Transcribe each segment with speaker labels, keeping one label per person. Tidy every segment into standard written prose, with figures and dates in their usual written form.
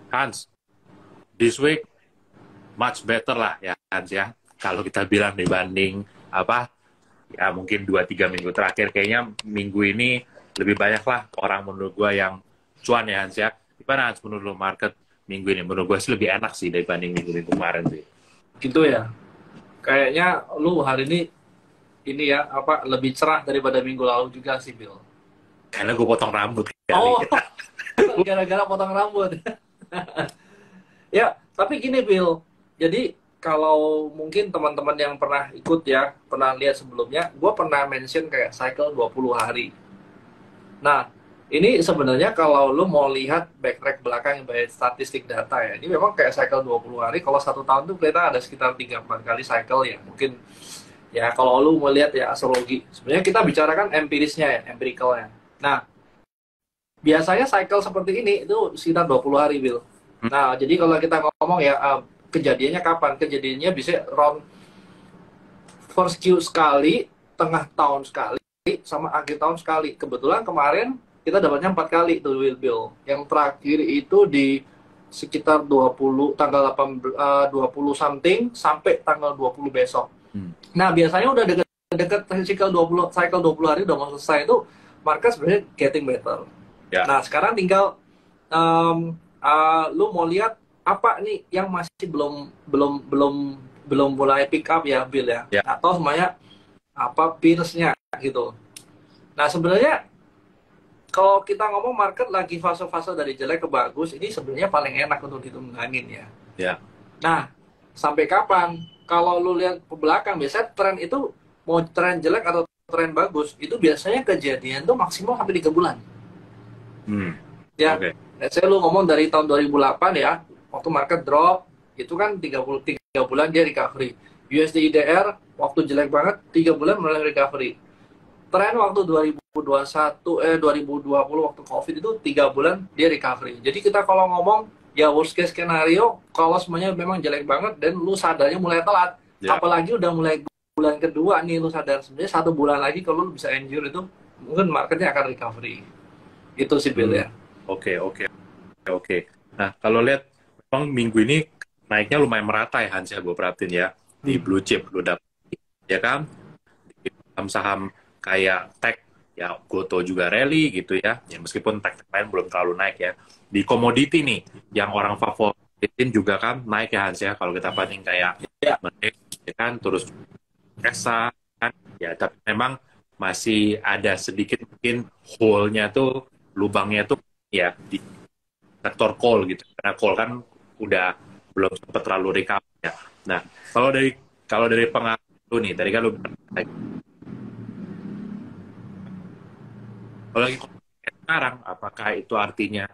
Speaker 1: Hans, this week much better lah ya Hans ya. Kalau kita bilang dibanding apa ya mungkin 2-3 minggu terakhir, kayaknya minggu ini lebih banyak lah orang menurut gue yang cuan ya Hans ya. Gimana Hans menurut lo market minggu ini? Menurut gue sih lebih enak sih dibanding minggu-minggu kemarin sih.
Speaker 2: Gitu ya. Kayaknya lu hari ini ya apa lebih cerah daripada minggu lalu juga sih, Bill.
Speaker 1: Karena gue potong rambut kali.
Speaker 2: Oh, gara-gara potong rambut. Ya, tapi gini, Bill. Jadi kalau mungkin teman-teman yang pernah ikut ya, pernah lihat sebelumnya, gue pernah mention kayak cycle 20 hari. Nah, ini sebenarnya kalau lu mau lihat backtrack belakang by statistik data ya, ini memang kayak cycle 20 hari, kalau 1 tahun tuh kita ada sekitar 3-4 kali cycle ya. Mungkin ya kalau lu mau lihat ya astrologi, sebenarnya kita bicarakan empirisnya ya, empiricalnya. Nah, biasanya cycle seperti ini itu sekitar 20 hari, Bill. Nah, jadi kalau kita ngomong ya, kejadiannya kapan? Kejadiannya bisa round first Q sekali, tengah tahun sekali, sama akhir tahun sekali. Kebetulan kemarin kita dapatnya 4 kali tuh Bill. Yang terakhir itu di sekitar 20 tanggal 20 something sampai tanggal 20 besok. Nah, biasanya udah deket cycle 20 hari udah mau selesai itu market sebenarnya getting better.
Speaker 1: Ya.
Speaker 2: Nah, sekarang tinggal lu mau lihat apa nih yang masih belum mulai pick up ya, Bill ya. Atau semuanya apa peers-nya gitu. Nah, sebenarnya kalau kita ngomong market lagi fase-fase dari jelek ke bagus, ini sebenarnya paling enak untuk ditunggangin ya.
Speaker 1: Ya.
Speaker 2: Nah, sampai kapan? Kalau lu lihat ke belakang, biasanya tren itu mau tren jelek atau tren bagus, itu biasanya kejadian tuh maksimal sampai 3 bulan. Ya,
Speaker 1: Okay.
Speaker 2: Saya lu ngomong dari tahun 2008 ya, waktu market drop, itu kan 3 bulan dia recovery. USD IDR, waktu jelek banget, 3 bulan mulai recovery. Tren waktu 2020 waktu COVID itu 3 bulan dia recovery. Jadi kita kalau ngomong, ya worst case scenario, kalau semuanya memang jelek banget dan lu sadarnya mulai telat. Apalagi udah mulai bulan kedua nih lu sadar, sebenarnya 1 bulan lagi kalau lu bisa endure itu, mungkin marketnya akan recovery. Itu sih Bill ya.
Speaker 1: Oke. Nah, kalau lihat memang minggu ini naiknya lumayan merata ya Hans ya, gue perhatiin ya. Di blue chip lu dapet, ya kan? Di saham-saham kayak tech, ya Goto juga rally gitu ya. Ya meskipun tech lain belum terlalu naik ya. Di komoditi nih, yang orang favoritin juga kan naik ya Hans ya. Kalau kita banding kayak Menex, ya kan, terus Esa, kan, ya tapi memang masih ada sedikit mungkin hole-nya tuh, lubangnya tuh ya di sektor coal gitu, karena coal kan udah belum sempat terlalu recover ya. Nah, kalau dari pengaruh lu nih, tadi kan lu kalau lagi sekarang, apakah itu artinya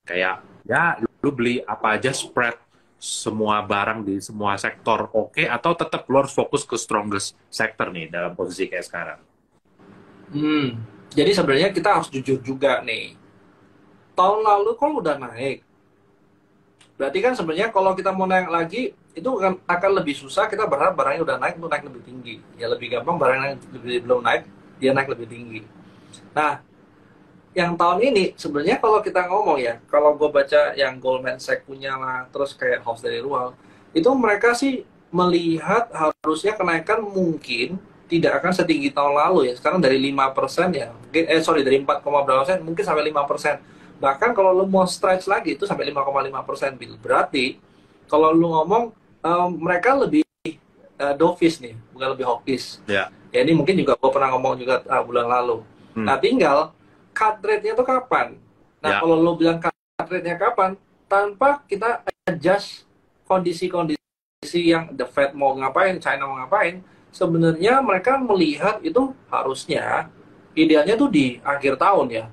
Speaker 1: kayak ya lu beli apa aja spread semua barang di semua sektor oke, atau tetap lu harus fokus ke strongest sector nih dalam posisi kayak sekarang?
Speaker 2: Jadi sebenarnya kita harus jujur juga nih. Tahun lalu kalau udah naik, berarti kan sebenarnya kalau kita mau naik lagi itu akan lebih susah. Kita berharap barangnya udah naik untuk naik lebih tinggi. Ya lebih gampang barangnya belum naik, dia naik lebih tinggi. Nah, yang tahun ini sebenarnya kalau kita ngomong ya, kalau gue baca yang Goldman Sachs punya lah, terus kayak House dari Ruang, itu mereka sih melihat harusnya kenaikan mungkin tidak akan setinggi tahun lalu ya. Sekarang dari 5% ya, mungkin dari 4, berapa persen mungkin sampai 5%. Bahkan kalau lu mau stretch lagi itu sampai 5,5%. Berarti kalau lu ngomong mereka lebih dovish nih, bukan lebih hawkish. Ya ini mungkin juga gue pernah ngomong juga bulan lalu. Nah, tinggal cut rate-nya tuh kapan? Nah, kalau lo bilang cut rate-nya kapan, tanpa kita adjust kondisi-kondisi yang the Fed mau ngapain, China mau ngapain, sebenarnya mereka melihat itu harusnya idealnya tuh di akhir tahun ya.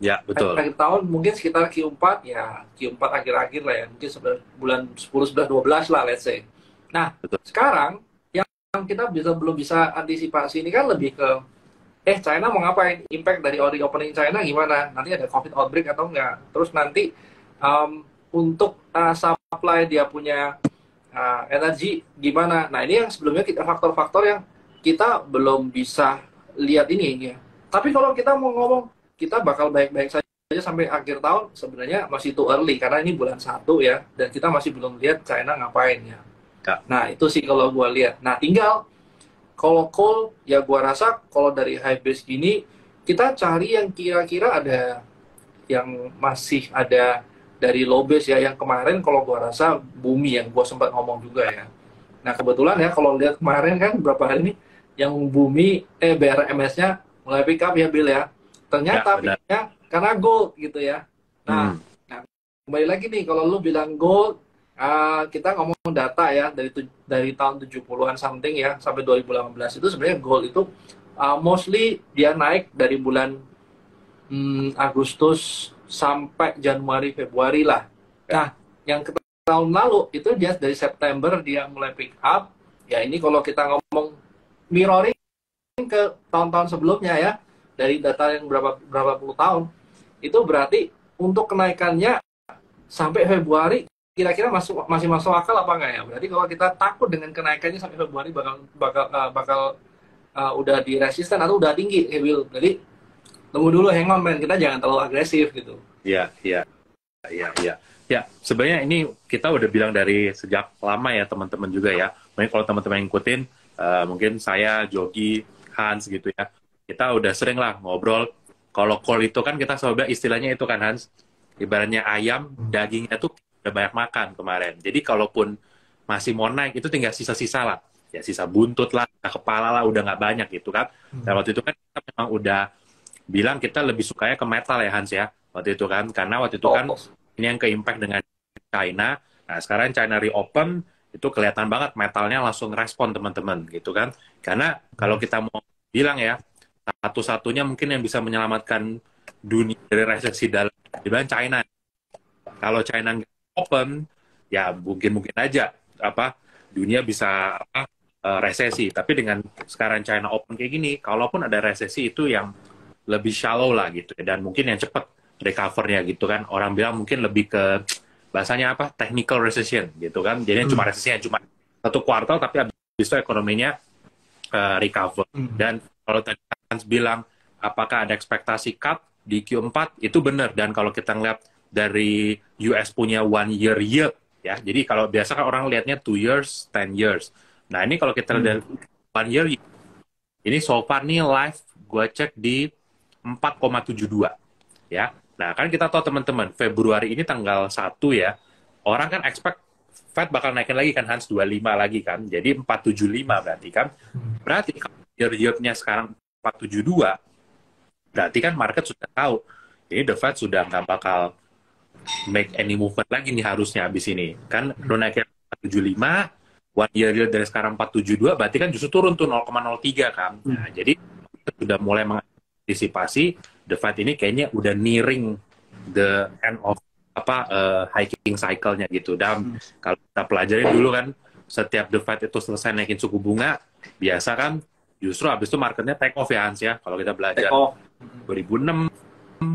Speaker 1: Ya, betul.
Speaker 2: Akhir tahun mungkin sekitar Q4 ya, Q4 akhir-akhir lah ya, mungkin bulan 10, 11, 12 lah let's say. Nah, sekarang yang kita belum bisa antisipasi ini kan lebih ke China mau ngapain? Impact dari opening China gimana? Nanti ada COVID outbreak atau enggak? Terus nanti untuk supply dia punya energi gimana? Nah, ini yang sebelumnya faktor-faktor yang kita belum bisa lihat ini ya. Tapi kalau kita mau ngomong kita bakal baik-baik saja aja sampai akhir tahun sebenarnya masih too early karena ini bulan 1 ya dan kita masih belum lihat China ngapain ya.
Speaker 1: Ya,
Speaker 2: Nah, itu sih kalau gua lihat. Nah, tinggal kalau coal ya gua rasa kalau dari high base gini kita cari yang kira-kira ada yang masih ada dari low base ya yang kemarin kalau gua rasa bumi yang gua sempat ngomong juga ya. Nah, kebetulan ya kalau lihat kemarin kan berapa hari ini yang bumi BRMS-nya mulai pick up ya Bill ya.
Speaker 1: ya
Speaker 2: Ternyata
Speaker 1: benar.
Speaker 2: pick-nya karena gold gitu ya. Nah,
Speaker 1: Hmm,
Speaker 2: kembali lagi nih kalau lu bilang gold kita ngomong data ya dari tahun 70-an something ya sampai 2018 itu sebenarnya gold itu mostly dia naik dari bulan Agustus sampai Januari Februari lah.
Speaker 1: ya,
Speaker 2: Nah, yang tahun lalu itu dia dari September dia mulai pick up. Ya ini kalau kita ngomong mirroring ke tahun-tahun sebelumnya ya dari data yang berapa berapa puluh tahun itu berarti untuk kenaikannya sampai Februari kira-kira masih masuk akal apa enggak ya? Berarti kalau kita takut dengan kenaikannya sampai Februari bakal bakal bakal udah di resisten atau udah tinggi, ya Will. Jadi tunggu dulu, hang on man, kita jangan terlalu agresif gitu.
Speaker 1: ya, ya, ya, ya. Ya, sebenarnya ini kita udah bilang dari sejak lama ya teman-teman juga ya. Mungkin kalau teman-teman yang ngikutin, mungkin saya, Jogi, Hans gitu ya. Kita udah sering lah ngobrol. Kalau call itu kan kita selalu bilang istilahnya itu kan Hans, ibaratnya ayam, dagingnya tuh udah banyak makan kemarin. Jadi kalaupun masih mau naik, itu tinggal sisa-sisa lah. Ya sisa buntut lah, kepala lah, udah nggak banyak gitu kan. Dan waktu itu kan kita memang udah bilang kita lebih sukanya ke metal ya Hans ya. Waktu itu kan, karena waktu itu kan
Speaker 2: Oh,
Speaker 1: ini yang ke-impact dengan China. Nah, sekarang China reopen, itu kelihatan banget metalnya langsung respon teman-teman gitu kan. Karena kalau kita mau bilang ya, satu-satunya mungkin yang bisa menyelamatkan dunia dari resesi dalam dibilang China. Kalau China nggak open, ya mungkin aja apa dunia bisa resesi. Tapi dengan sekarang China open kayak gini, kalaupun ada resesi itu yang lebih shallow lah gitu ya. Dan mungkin yang cepat recovernya gitu kan. Orang bilang mungkin lebih ke bahasanya apa? Technical recession gitu kan. Jadi cuma resesi yang cuma satu kuartal tapi habis itu ekonominya recover. Dan kalau tadi Hans bilang apakah ada ekspektasi cut di Q4 itu benar, dan kalau kita ngeliat dari US punya 1 year yield ya, jadi kalau biasa kan orang lihatnya 2 years, 10 years. Nah ini kalau kita lihat 1 year yield, ini so far nih live gue cek di 4,72 ya. Nah kan kita tahu teman-teman Februari ini tanggal 1 ya, orang kan expect Fed bakal naikin lagi kan Hans 25 lagi kan, jadi 475 berarti kan, berarti kalau yield-nya sekarang 472, berarti kan market sudah tahu ini the Fed sudah nggak bakal make any movement lagi nih harusnya habis ini kan. Lo naikin 475, 1 year yield dari sekarang 472, berarti kan justru turun tuh 0,03 kan. Nah, jadi kita sudah mulai mengantisipasi the Fed ini kayaknya udah nearing the end of hiking cycle-nya gitu. Dan kalau kita pelajarin dulu kan, setiap the Fed itu selesai naikin suku bunga, biasa kan justru habis itu marketnya take off ya Hans ya. Kalau kita belajar 2006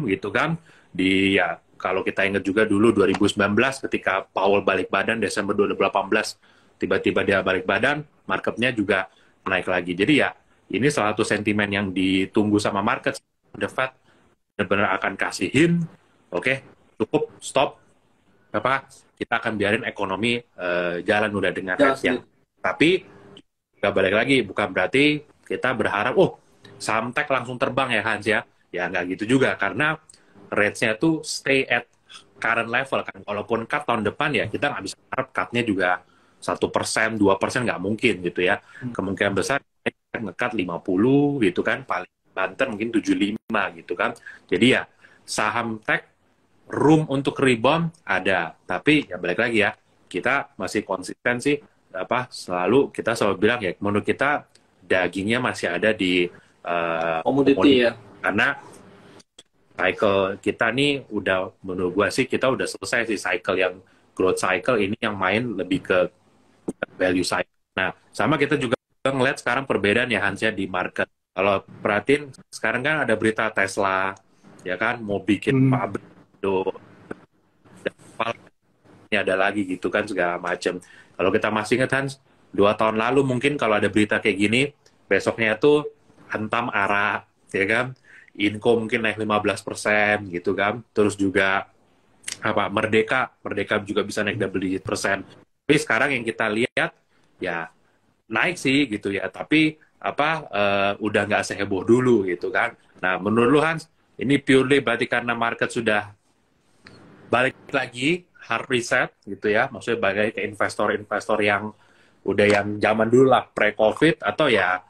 Speaker 1: gitu kan, di ya kalau kita ingat juga dulu 2019 ketika Powell balik badan Desember 2018, tiba-tiba dia balik badan, marketnya juga naik lagi. Jadi ya ini salah satu sentimen yang ditunggu sama market, the Fed benar-benar akan kasihin, oke, cukup stop, kita akan biarin ekonomi jalan udah dengan rate-nya. Tapi nggak balik lagi, bukan berarti kita berharap saham tech langsung terbang ya Hans ya. Ya nggak gitu juga, karena rate-nya tuh stay at current level kan. Walaupun cut tahun depan ya kita nggak bisa harap cut-nya juga 1%, 2% nggak mungkin gitu ya. Kemungkinan besar nge-cut 50 gitu kan, paling banter mungkin 75 gitu kan. Jadi ya saham tech room untuk rebound ada, tapi ya balik lagi ya, kita masih konsisten sih selalu kita selalu bilang ya, menurut kita dagingnya masih ada di
Speaker 2: komoditi ya.
Speaker 1: Karena cycle kita nih udah, menurut gua sih kita udah selesai sih cycle yang growth cycle, ini yang main lebih ke value cycle. Nah, sama kita juga ngeliat sekarang perbedaan ya Hans ya di market. Kalau perhatiin sekarang kan ada berita Tesla ya kan mau bikin pabrik ini ada lagi gitu kan segala macam. Kalau kita masih ingat Hans, 2 tahun lalu mungkin kalau ada berita kayak gini, besoknya tuh hantam arah ya kan, Inco mungkin naik 15% gitu kan. Terus juga Merdeka juga bisa naik double digit persen. Tapi sekarang yang kita lihat ya naik sih gitu ya, tapi udah nggak seheboh dulu gitu kan. Nah, menurut lu Hans, ini purely berarti karena market sudah balik lagi hard reset gitu ya, maksudnya balik ke investor-investor yang udah yang zaman dulu lah pre-covid, atau ya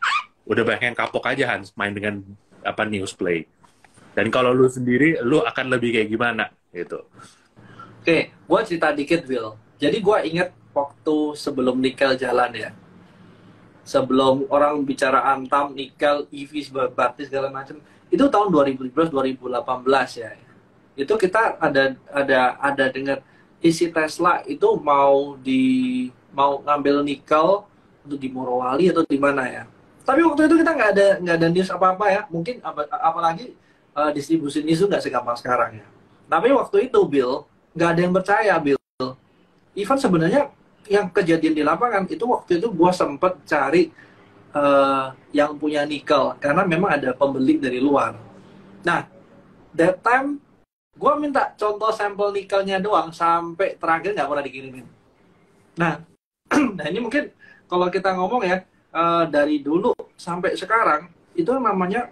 Speaker 1: udah banyak yang kapok aja Hans main dengan news play. Dan kalau lu sendiri, lu akan lebih kayak gimana gitu?
Speaker 2: Oke, gue cerita dikit, Will. Jadi gue inget waktu sebelum nikel jalan ya. Sebelum orang bicara Antam, nikel, EV, batis segala macam. Itu tahun 2017-2018 ya. Itu kita ada dengar isi Tesla itu mau ngambil nikel untuk di Morowali atau di mana ya. Tapi waktu itu kita nggak ada news apa-apa ya. Mungkin apalagi distribusi news itu nggak segampang sekarang ya. Tapi waktu itu, Bill, nggak ada yang percaya, Bill. Even sebenarnya yang kejadian di lapangan itu waktu itu gue sempet cari yang punya nikel karena memang ada pembeli dari luar. Nah, that time gue minta contoh sampel nikelnya doang sampai terakhir nggak pernah dikirimin. Nah, nah ini mungkin kalau kita ngomong ya dari dulu sampai sekarang itu namanya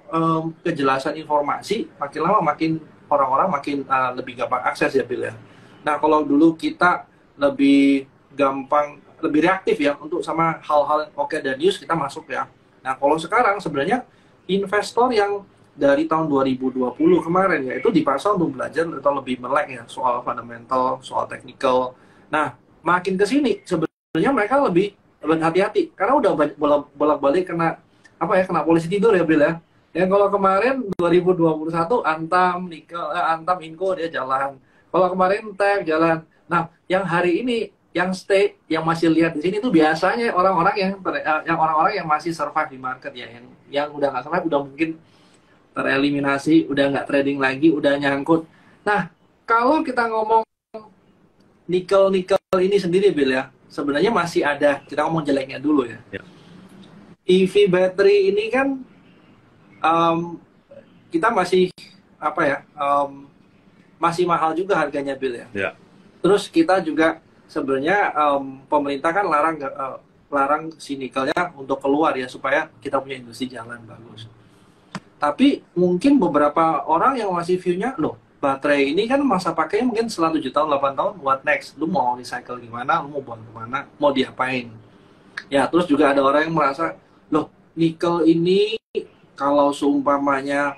Speaker 2: kejelasan informasi makin lama makin orang-orang makin lebih gampang akses ya, Bill ya. Nah, kalau dulu kita lebih gampang, lebih reaktif ya untuk sama hal-hal oke dan news kita masuk ya. Nah, kalau sekarang sebenarnya investor yang dari tahun 2020 kemarin ya itu dipaksa untuk belajar atau lebih melek ya soal fundamental, soal technical. Nah, makin ke sini sebenarnya mereka lebih hati-hati karena udah bolak-balik kena kena polisi tidur ya, Bill ya. Yang kalau kemarin 2021 Antam, Antam Inco dia jalan. Kalau kemarin Tech jalan. Nah, yang hari ini yang stay, yang masih lihat di sini tuh biasanya orang-orang yang masih survive di market ya, yang udah nggak survive, udah mungkin tereliminasi, udah nggak trading lagi, udah nyangkut. Nah, kalau kita ngomong nikel ini sendiri, Bill ya, sebenarnya masih ada. Kita ngomong jeleknya dulu ya. EV battery ini kan kita masih masih mahal juga harganya, Bill ya. Terus kita juga sebenarnya pemerintah kan larang si nikelnya untuk keluar ya supaya kita punya industri jalan bagus. Tapi mungkin beberapa orang yang masih view-nya loh, baterai ini kan masa pakainya mungkin setelah 7 tahun, 8 tahun, what next? Lu mau recycle gimana? Lu mau buang kemana? Mau diapain? Ya, terus juga ada orang yang merasa, loh, nikel ini kalau seumpamanya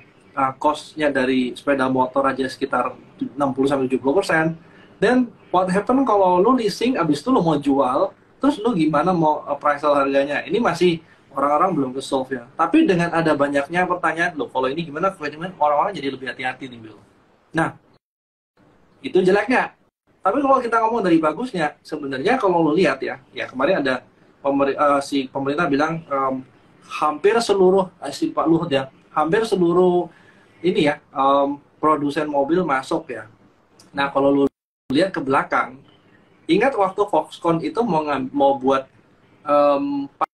Speaker 2: cost-nya dari sepeda motor aja sekitar 60-70%, dan what happen kalau lu leasing, abis itu lu mau jual, terus lu gimana mau appraisal harganya? Ini masih orang-orang belum ke solve ya. Tapi dengan ada banyaknya pertanyaan, loh kalau ini gimana, orang-orang jadi lebih hati-hati nih, Bill. Nah, itu jeleknya. Tapi kalau kita ngomong dari bagusnya, sebenarnya kalau lu lihat ya kemarin ada si pemerintah bilang hampir seluruh, si Pak Luhut ya, hampir seluruh ini ya, produsen mobil masuk ya. Nah, kalau lu lihat ke belakang, ingat waktu Foxconn itu mau buat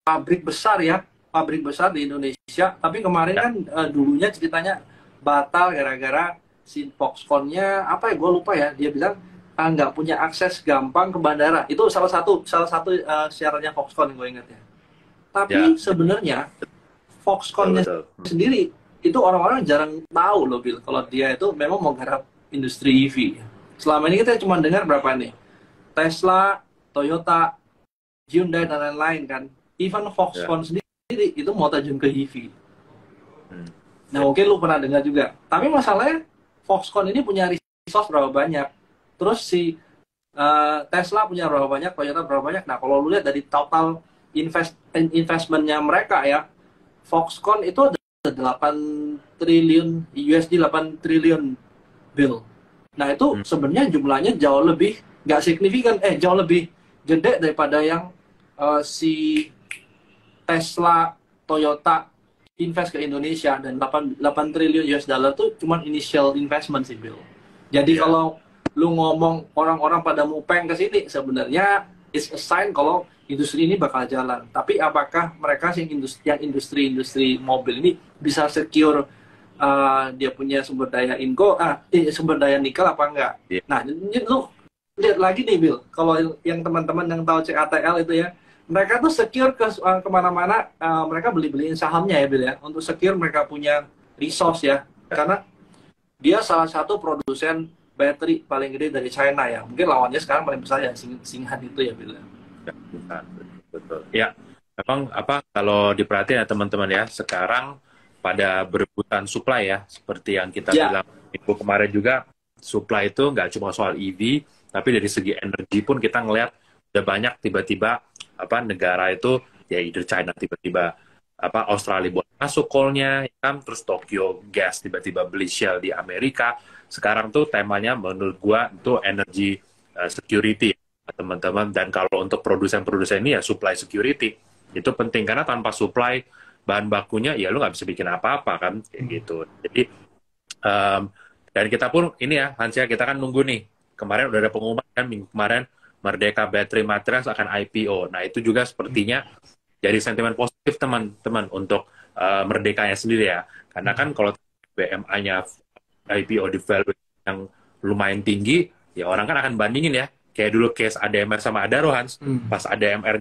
Speaker 2: pabrik besar ya, pabrik besar di Indonesia, tapi kemarin kan dulunya ceritanya batal gara-gara si Foxconn-nya gue lupa ya, dia bilang nggak punya akses gampang ke bandara. Itu salah satu syaratnya Foxconn, gue ingat ya. Tapi sebenarnya Foxconn-nya sendiri itu orang-orang jarang tahu loh, Bill, kalau dia itu memang mau garap industri EV. Selama ini kita cuma dengar berapa nih? Tesla, Toyota, Hyundai, dan lain-lain kan. Even Foxconn sendiri itu mau terjun ke EV. Nah, mungkin lu pernah dengar juga. Tapi masalahnya Foxconn ini punya resource berapa banyak. Terus si Tesla punya berapa banyak, Toyota berapa banyak. Nah, kalau lu lihat dari total investmentnya mereka ya, Foxconn itu ada 8 triliun USD, 8 triliun Bill. Nah, itu sebenarnya jumlahnya jauh lebih nggak signifikan, jauh lebih gede daripada yang si Tesla, Toyota invest ke Indonesia, dan 8 triliun US dollar itu cuma initial investment sih, Bill. Jadi kalau lu ngomong orang-orang pada mupeng ke sini, sebenarnya it's a sign kalau industri ini bakal jalan. Tapi apakah mereka yang industri mobil ini bisa secure dia punya sumber daya sumber daya nikel apa enggak.
Speaker 1: Iya.
Speaker 2: Nah, ini lu lihat lagi nih Bill, kalau yang teman-teman yang tahu CATL itu ya, mereka tuh secure kemana-mana, mereka beli-beliin sahamnya ya Bill ya, untuk secure mereka punya resource ya, karena dia salah satu produsen battery paling gede dari China ya. Mungkin lawannya sekarang paling besar ya Singhan itu ya Bill.
Speaker 1: Betul. Ya, memang kalau diperhatiin ya teman-teman ya, sekarang pada berebutan supply ya, seperti yang kita bilang minggu kemarin juga, supply itu nggak cuma soal EV, tapi dari segi energi pun kita ngelihat udah banyak tiba-tiba negara itu ya either China tiba-tiba Australia buat masuk call-nya, ya kan? Terus Tokyo Gas tiba-tiba beli Shell di Amerika. Sekarang tuh temanya menurut gua itu energy security teman-teman, dan kalau untuk produsen-produsen ini ya supply security itu penting, karena tanpa supply bahan bakunya ya lu nggak bisa bikin apa-apa kan kayak gitu. Jadi dan kita pun ini ya Hans ya, kita kan nunggu nih, kemarin udah ada pengumuman kan minggu kemarin Merdeka Battery Materials akan IPO. Nah itu juga sepertinya jadi sentimen positif teman-teman untuk Merdekanya sendiri ya, karena kan kalau BMA-nya IPO di value yang lumayan tinggi ya, orang kan akan bandingin ya, kayak dulu case ADMR sama Adaro Hans. Pas ADMR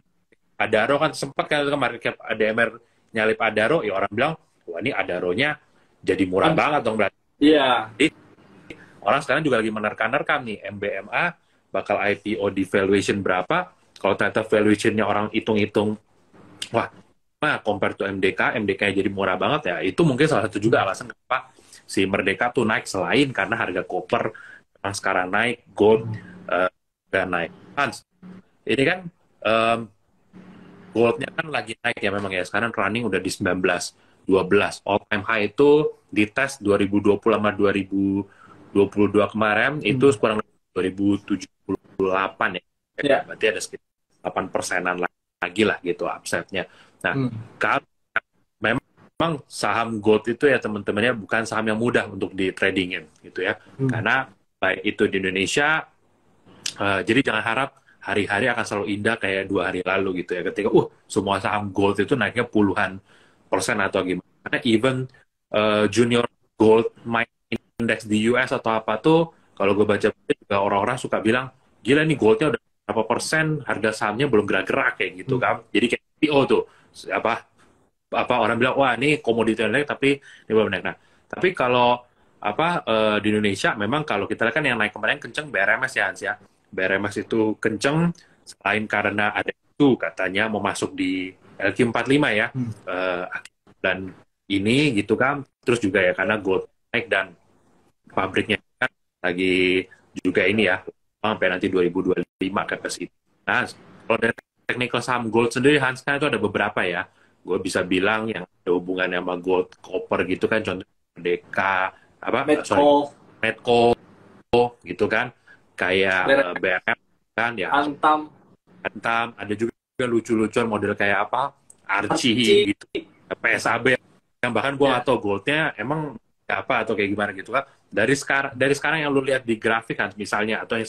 Speaker 1: Adaro kan sempat kan kemarin ADMR nyalip Adaro, ya orang bilang wah ini Adaronya jadi murah banget dong berarti.
Speaker 2: Iya.
Speaker 1: Orang sekarang juga lagi menerka-nerka nih MBMA bakal IPO di valuation berapa. Kalau ternyata valuationnya orang hitung-hitung wah compare to MDK jadi murah banget ya, itu mungkin salah satu juga alasan kenapa si Merdeka tuh naik, selain karena harga copper yang sekarang naik, gold udah naik. Hans, ini kan goldnya kan lagi naik ya memang ya, sekarang running udah di 19, 12. All time high itu di tes 2020 sama 2022 kemarin itu kurang lebih 2078 ya.
Speaker 2: Yeah.
Speaker 1: Berarti ada sekitar 8%-an lagi lah gitu upside-nya. Nah, kalau memang saham gold itu ya teman-temannya bukan saham yang mudah untuk di tradingin gitu ya. Karena baik itu di Indonesia, jadi jangan harap hari-hari akan selalu indah kayak 2 hari lalu gitu ya, ketika semua saham gold itu naiknya puluhan persen atau gimana. Karena even junior gold mine index di US atau apa tuh, kalau gue baca juga orang-orang suka bilang gila nih goldnya udah berapa persen, harga sahamnya belum gerak-gerak kayak gitu kan. Jadi kayak PO tuh orang bilang wah ini komoditi naik tapi ini belum naik. Nah tapi kalau di Indonesia memang kalau kita lihat kan yang naik kemarin kenceng BRMS ya Hans ya. BRMS itu kenceng selain karena ada itu katanya mau masuk di LQ45 ya dan ini gitu kan, terus juga ya karena gold naik dan pabriknya kan lagi juga ini ya sampai nanti 2025 capacity. Nah kalau dari technical saham gold sendiri Hans kan itu ada beberapa ya, gue bisa bilang yang ada hubungannya sama gold, copper gitu kan, contoh Merdeka Medco gitu kan, kayak BRM kan ya, Antam ada juga lucu-lucuan model kayak Archie gitu, PSAB yang bahkan gua nggak tahu goldnya emang apa atau kayak gimana gitu kan. Dari sekarang yang lu lihat di grafik kan misalnya, atau yang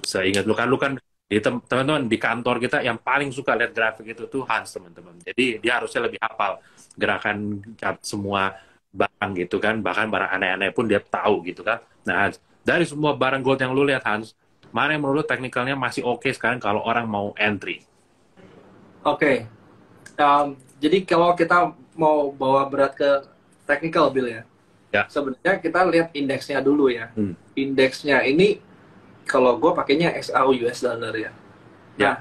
Speaker 1: seingat lu kan di teman-teman di kantor kita yang paling suka lihat grafik itu tuh Hans teman-teman. Jadi dia harusnya lebih hafal gerakan semua barang gitu kan, bahkan barang aneh-aneh pun dia tahu gitu kan. Nah dari semua barang gold yang lu lihat Hans, mana yang menurut teknikalnya masih oke sekarang kalau orang mau entry?
Speaker 2: Oke. Jadi kalau kita mau bawa berat ke technical Bill ya. Sebenarnya kita lihat indeksnya dulu ya. Indeksnya ini kalau gue pakainya XAU US dollar ya. Nah,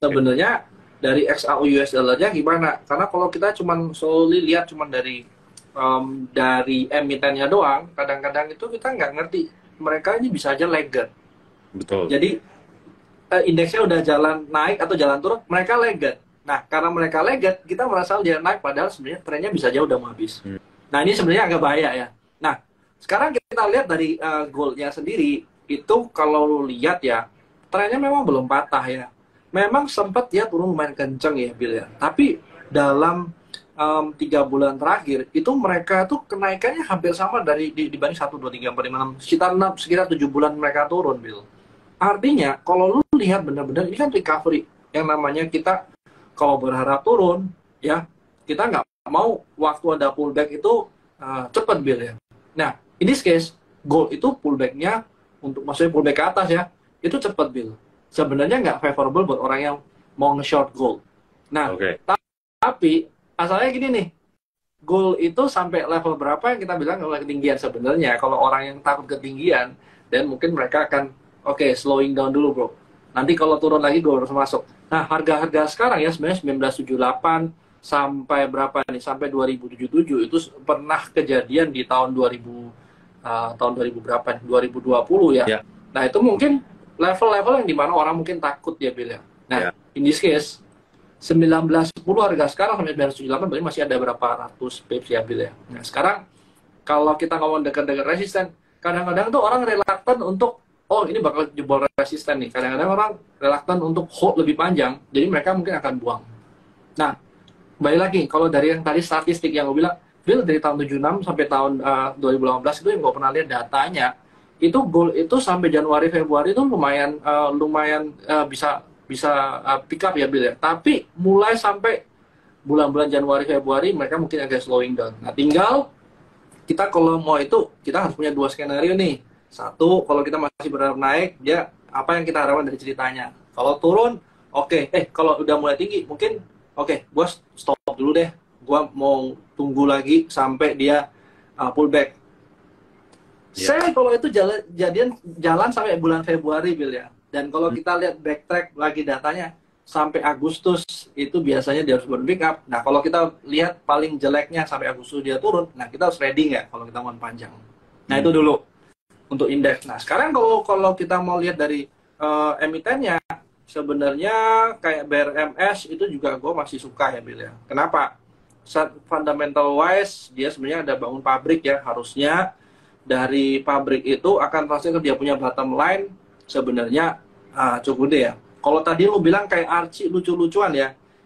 Speaker 2: sebenarnya dari XAU US dollarnya gimana? Karena kalau kita solely lihat dari emitennya doang, kadang-kadang itu kita nggak ngerti mereka ini bisa aja lagged.
Speaker 1: Betul.
Speaker 2: Jadi indeksnya udah jalan naik atau jalan turun, mereka lagged. Nah, karena mereka lagged, kita merasa dia naik padahal sebenarnya trennya bisa aja udah mau habis. Nah, ini sebenarnya agak bahaya ya. Nah, sekarang kita lihat dari goldnya sendiri, itu kalau lu lihat ya, trennya memang belum patah ya. Memang sempat ya turun lumayan kenceng ya, Bill ya. Tapi dalam 3 bulan terakhir itu mereka tuh kenaikannya hampir sama dari dibanding 1, 2, 3, 4, 5, 6 sekitar 7 bulan mereka turun, Bill. Artinya kalau lu lihat benar-benar ini kan recovery, yang namanya kita kalau berharap turun ya, kita nggak mau waktu ada pullback itu cepat Bill ya. Nah, in this case, gold itu pullback-nya maksudnya pullback ke atas ya, itu cepat Bill. Sebenarnya nggak favorable buat orang yang mau nge-short gold. Nah,
Speaker 1: Oke.
Speaker 2: tapi asalnya gini nih, gold itu sampai level berapa yang kita bilang level ketinggian sebenarnya. Kalau orang yang takut ketinggian, dan mungkin mereka akan slowing down dulu bro. Nanti kalau turun lagi gold harus masuk. Nah, harga-harga sekarang ya sebenarnya 1978 sampai berapa nih? Sampai 2077 itu pernah kejadian di tahun 2000 tahun 2000 berapa nih? 2020 ya.
Speaker 1: Ya.
Speaker 2: Nah, itu mungkin level-level yang dimana orang mungkin takut ya Bill ya. Nah, in this case 1910 harga sekarang sampai 1978 berarti masih ada berapa ratus pips ya Bill ya. Nah, sekarang kalau kita ngomong dekat-dekat resisten, kadang-kadang tuh orang reluctant untuk ini bakal jebol resisten nih. Kadang-kadang orang reluctant untuk hold lebih panjang, jadi mereka mungkin akan buang. Nah, balik lagi, kalau dari yang tadi statistik yang gue bilang, Bill dari tahun 76 sampai tahun 2018 itu yang gue pernah lihat datanya, itu gold itu sampai Januari Februari itu lumayan bisa pick up ya Bill ya. Tapi mulai sampai bulan-bulan Januari Februari mereka mungkin agak slowing down. Nah, tinggal kita kalau mau itu kita harus punya dua skenario nih. Satu, kalau kita masih benar naik, dia apa yang kita harapkan dari ceritanya. Kalau turun, kalau udah mulai tinggi, mungkin gue stop dulu deh. Gue mau tunggu lagi sampai dia pullback. Saya kalau itu jalan sampai bulan Februari, Bill ya. Dan kalau kita lihat backtrack lagi datanya, sampai Agustus itu biasanya dia harus pick up. Nah, kalau kita lihat paling jeleknya sampai Agustus dia turun, nah kita harus ready nggak kalau kita mau panjang. Nah, itu dulu untuk indeks. Nah, sekarang kalau kita mau lihat dari emitennya, sebenarnya kayak BRMS itu juga gue masih suka ya Bill ya. Kenapa? Fundamental wise dia sebenarnya ada bangun pabrik ya, harusnya dari pabrik itu akan pasti dia punya bottom line sebenarnya cukup gede ya. Kalau tadi lu bilang kayak Archie lucu-lucuan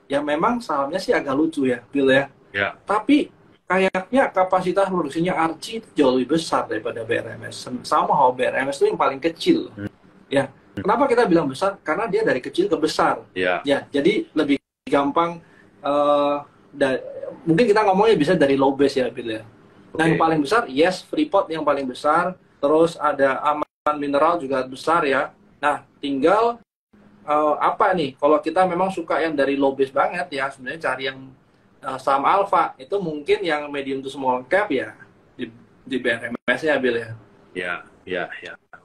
Speaker 2: ya memang sahamnya sih agak lucu ya Bill ya. Tapi kayaknya kapasitas produksinya Archie jauh lebih besar daripada BRMS. Sama BRMS itu yang paling kecil. Ya. Kenapa kita bilang besar? Karena dia dari kecil ke besar. Ya, jadi lebih gampang. Mungkin kita ngomongnya bisa dari low base ya, Bill ya. Nah, yang paling besar, Freeport yang paling besar. Terus ada Aman Mineral juga besar ya. Nah, tinggal apa nih? Kalau kita memang suka yang dari low base banget ya, sebenarnya cari yang saham alpha itu mungkin yang medium to small cap ya di BRMS ya Bill ya.
Speaker 1: Ya.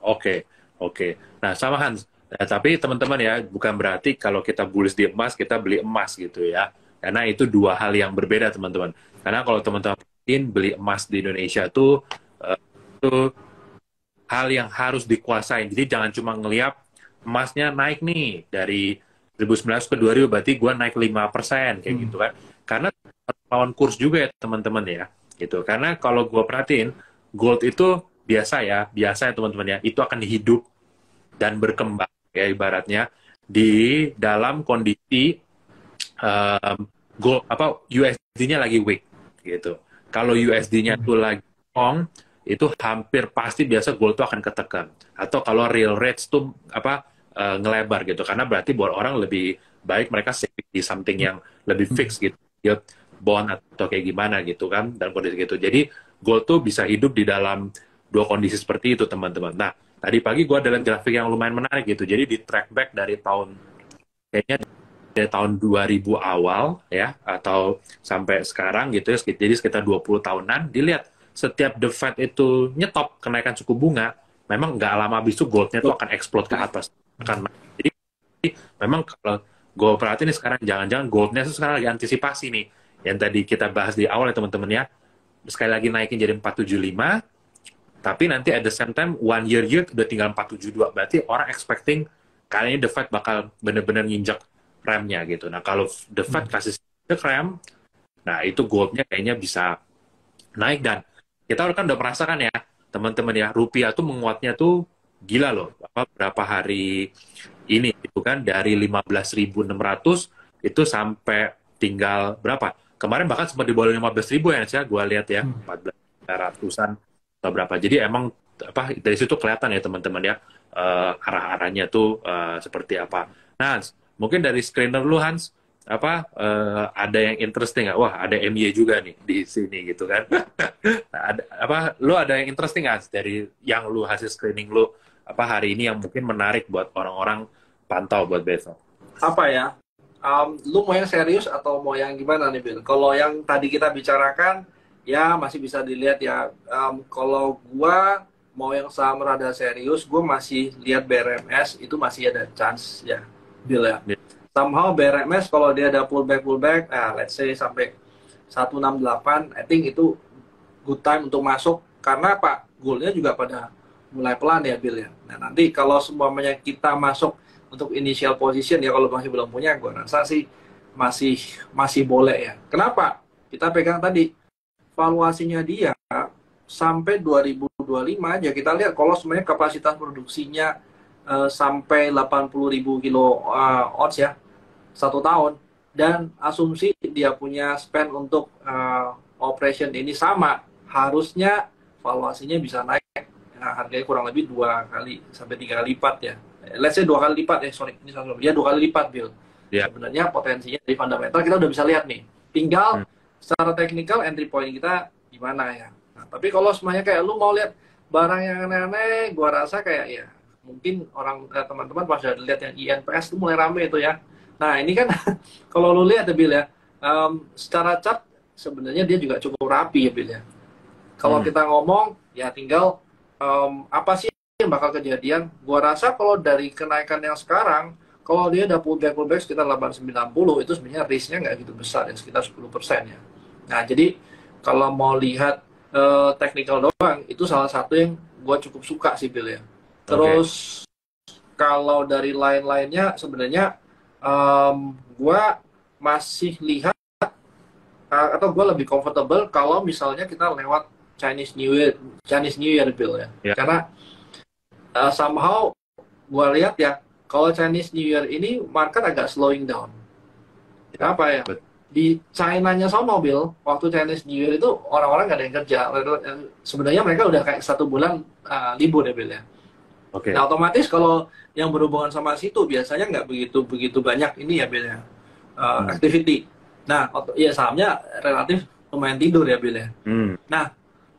Speaker 1: Oke. Nah, sama Hans. Tapi teman-teman ya, bukan berarti kalau kita bullish di emas kita beli emas gitu ya. Karena itu dua hal yang berbeda teman-teman. Karena kalau teman-teman beli emas di Indonesia itu hal yang harus dikuasain. Jadi jangan cuma ngelihat emasnya naik nih dari 2019 ke 2000 berarti gue naik 5% kayak gitu kan. Karena lawan kurs juga ya teman-teman ya gitu. Karena kalau gue perhatiin gold itu biasa ya teman-teman ya, itu akan hidup dan berkembang ya ibaratnya di dalam kondisi USD-nya lagi weak gitu. Kalau USD-nya tuh lagi strong, itu hampir pasti biasa gold tuh akan ketekan. Atau kalau real rates tuh ngelebar gitu. Karena berarti buat orang lebih baik mereka saving di something yang lebih fix gitu. Bond atau kayak gimana gitu kan dalam kondisi gitu. Jadi gold tuh bisa hidup di dalam dua kondisi seperti itu teman-teman. Nah, tadi pagi gue ada grafik yang lumayan menarik gitu. Jadi di track back dari tahun 2000 awal ya atau sampai sekarang gitu ya. Jadi sekitar 20 tahunan dilihat setiap the Fed itu nyetop kenaikan suku bunga, memang nggak lama habis itu goldnya tuh akan explode ke atas. Jadi memang kalau gue perhatiin nih sekarang jangan-jangan goldnya sekarang lagi antisipasi nih yang tadi kita bahas di awal ya teman-teman ya, sekali lagi naikin jadi 475, tapi nanti at the same time 1 year yield udah tinggal 472, berarti orang expecting kali ini the Fed bakal bener-bener nginjak remnya gitu. Nah kalau the Fed kasih rem, nah itu goldnya kayaknya bisa naik. Dan kita kan udah merasakan ya teman-teman ya, rupiah tuh menguatnya tuh gila loh, berapa hari ini itu kan dari 15.600 itu sampai tinggal berapa? Kemarin bahkan sempat di bawah 15.000 ya, gue lihat ya, 14.000-an atau berapa. Jadi emang dari situ kelihatan ya teman-teman ya arah-arahnya tuh seperti apa. Nah, mungkin dari screener lu Hans, ada yang interesting nggak? Wah, ada MY juga nih di sini gitu kan. Nah, lu ada yang interesting nggak dari yang lu hasil screening lu hari ini yang mungkin menarik buat orang-orang pantau buat besok?
Speaker 2: Apa ya? Lu mau yang serius atau mau yang gimana nih, Bill? Kalau yang tadi kita bicarakan, ya masih bisa dilihat ya. Kalau gua mau yang saham rada serius, gua masih lihat BRMS itu masih ada chance ya, Bill ya.
Speaker 1: Ya,
Speaker 2: Somehow BRMS kalau dia ada pullback, let's say sampai 168, I think itu good time untuk masuk. Karena apa? Goalnya juga pada mulai pelan ya, Bill ya. Nah, nanti kalau semuanya kita masuk untuk initial position ya, kalau masih belum punya, gue rasa sih masih masih boleh ya. Kenapa? Kita pegang tadi valuasinya dia sampai 2025 aja. Kita lihat kalau semuanya kapasitas produksinya sampai 80.000 kilo ounce ya, 1 tahun. Dan asumsi dia punya spend untuk operation ini sama, harusnya valuasinya bisa naik. Nah, harganya kurang lebih 2 kali sampai 3 kali lipat ya. Let's say 2 kali lipat ya, sorry, ini salah, dia 2 kali lipat, Bill.
Speaker 1: ya.
Speaker 2: Sebenarnya potensinya dari fundamental kita udah bisa lihat nih. Tinggal
Speaker 1: Hmm.
Speaker 2: secara teknikal entry point kita gimana ya. Nah, tapi kalau semuanya kayak lu mau lihat barang yang aneh-aneh, gua rasa kayak ya mungkin teman-teman pas udah lihat yang INPS itu mulai rame itu ya. Nah, ini kan kalau lu lihat ya, Bill ya, secara chart sebenarnya dia juga cukup rapi ya, Bill ya. Kalau
Speaker 1: Hmm.
Speaker 2: kita ngomong ya tinggal apa sih yang bakal kejadian. Gua rasa kalau dari kenaikan yang sekarang, kalau dia udah pullback sekitar 890, itu sebenarnya risknya nggak gitu besar ya, sekitar 10% ya. Nah, jadi kalau mau lihat technical doang, itu salah satu yang gua cukup suka sih, Bill ya.
Speaker 1: Oke.
Speaker 2: Terus kalau dari lain-lainnya sebenarnya gua masih lihat atau gue lebih comfortable kalau misalnya kita lewat Chinese New Year, Bill ya.
Speaker 1: Ya,
Speaker 2: Karena somehow gue lihat ya, kalau Chinese New Year ini market agak slowing down. Kenapa ya?
Speaker 1: betul.
Speaker 2: Di China-nya sono, Bill, waktu Chinese New Year itu orang-orang nggak ada yang kerja. Sebenarnya mereka udah kayak 1 bulan libur ya, Bill ya.
Speaker 1: Oke.
Speaker 2: Nah, otomatis kalau yang berhubungan sama situ biasanya nggak begitu begitu banyak ini ya, Bill ya,
Speaker 1: Hmm.
Speaker 2: activity. Nah, ya sahamnya relatif lumayan tidur ya, Bill ya.
Speaker 1: Hmm.
Speaker 2: Nah,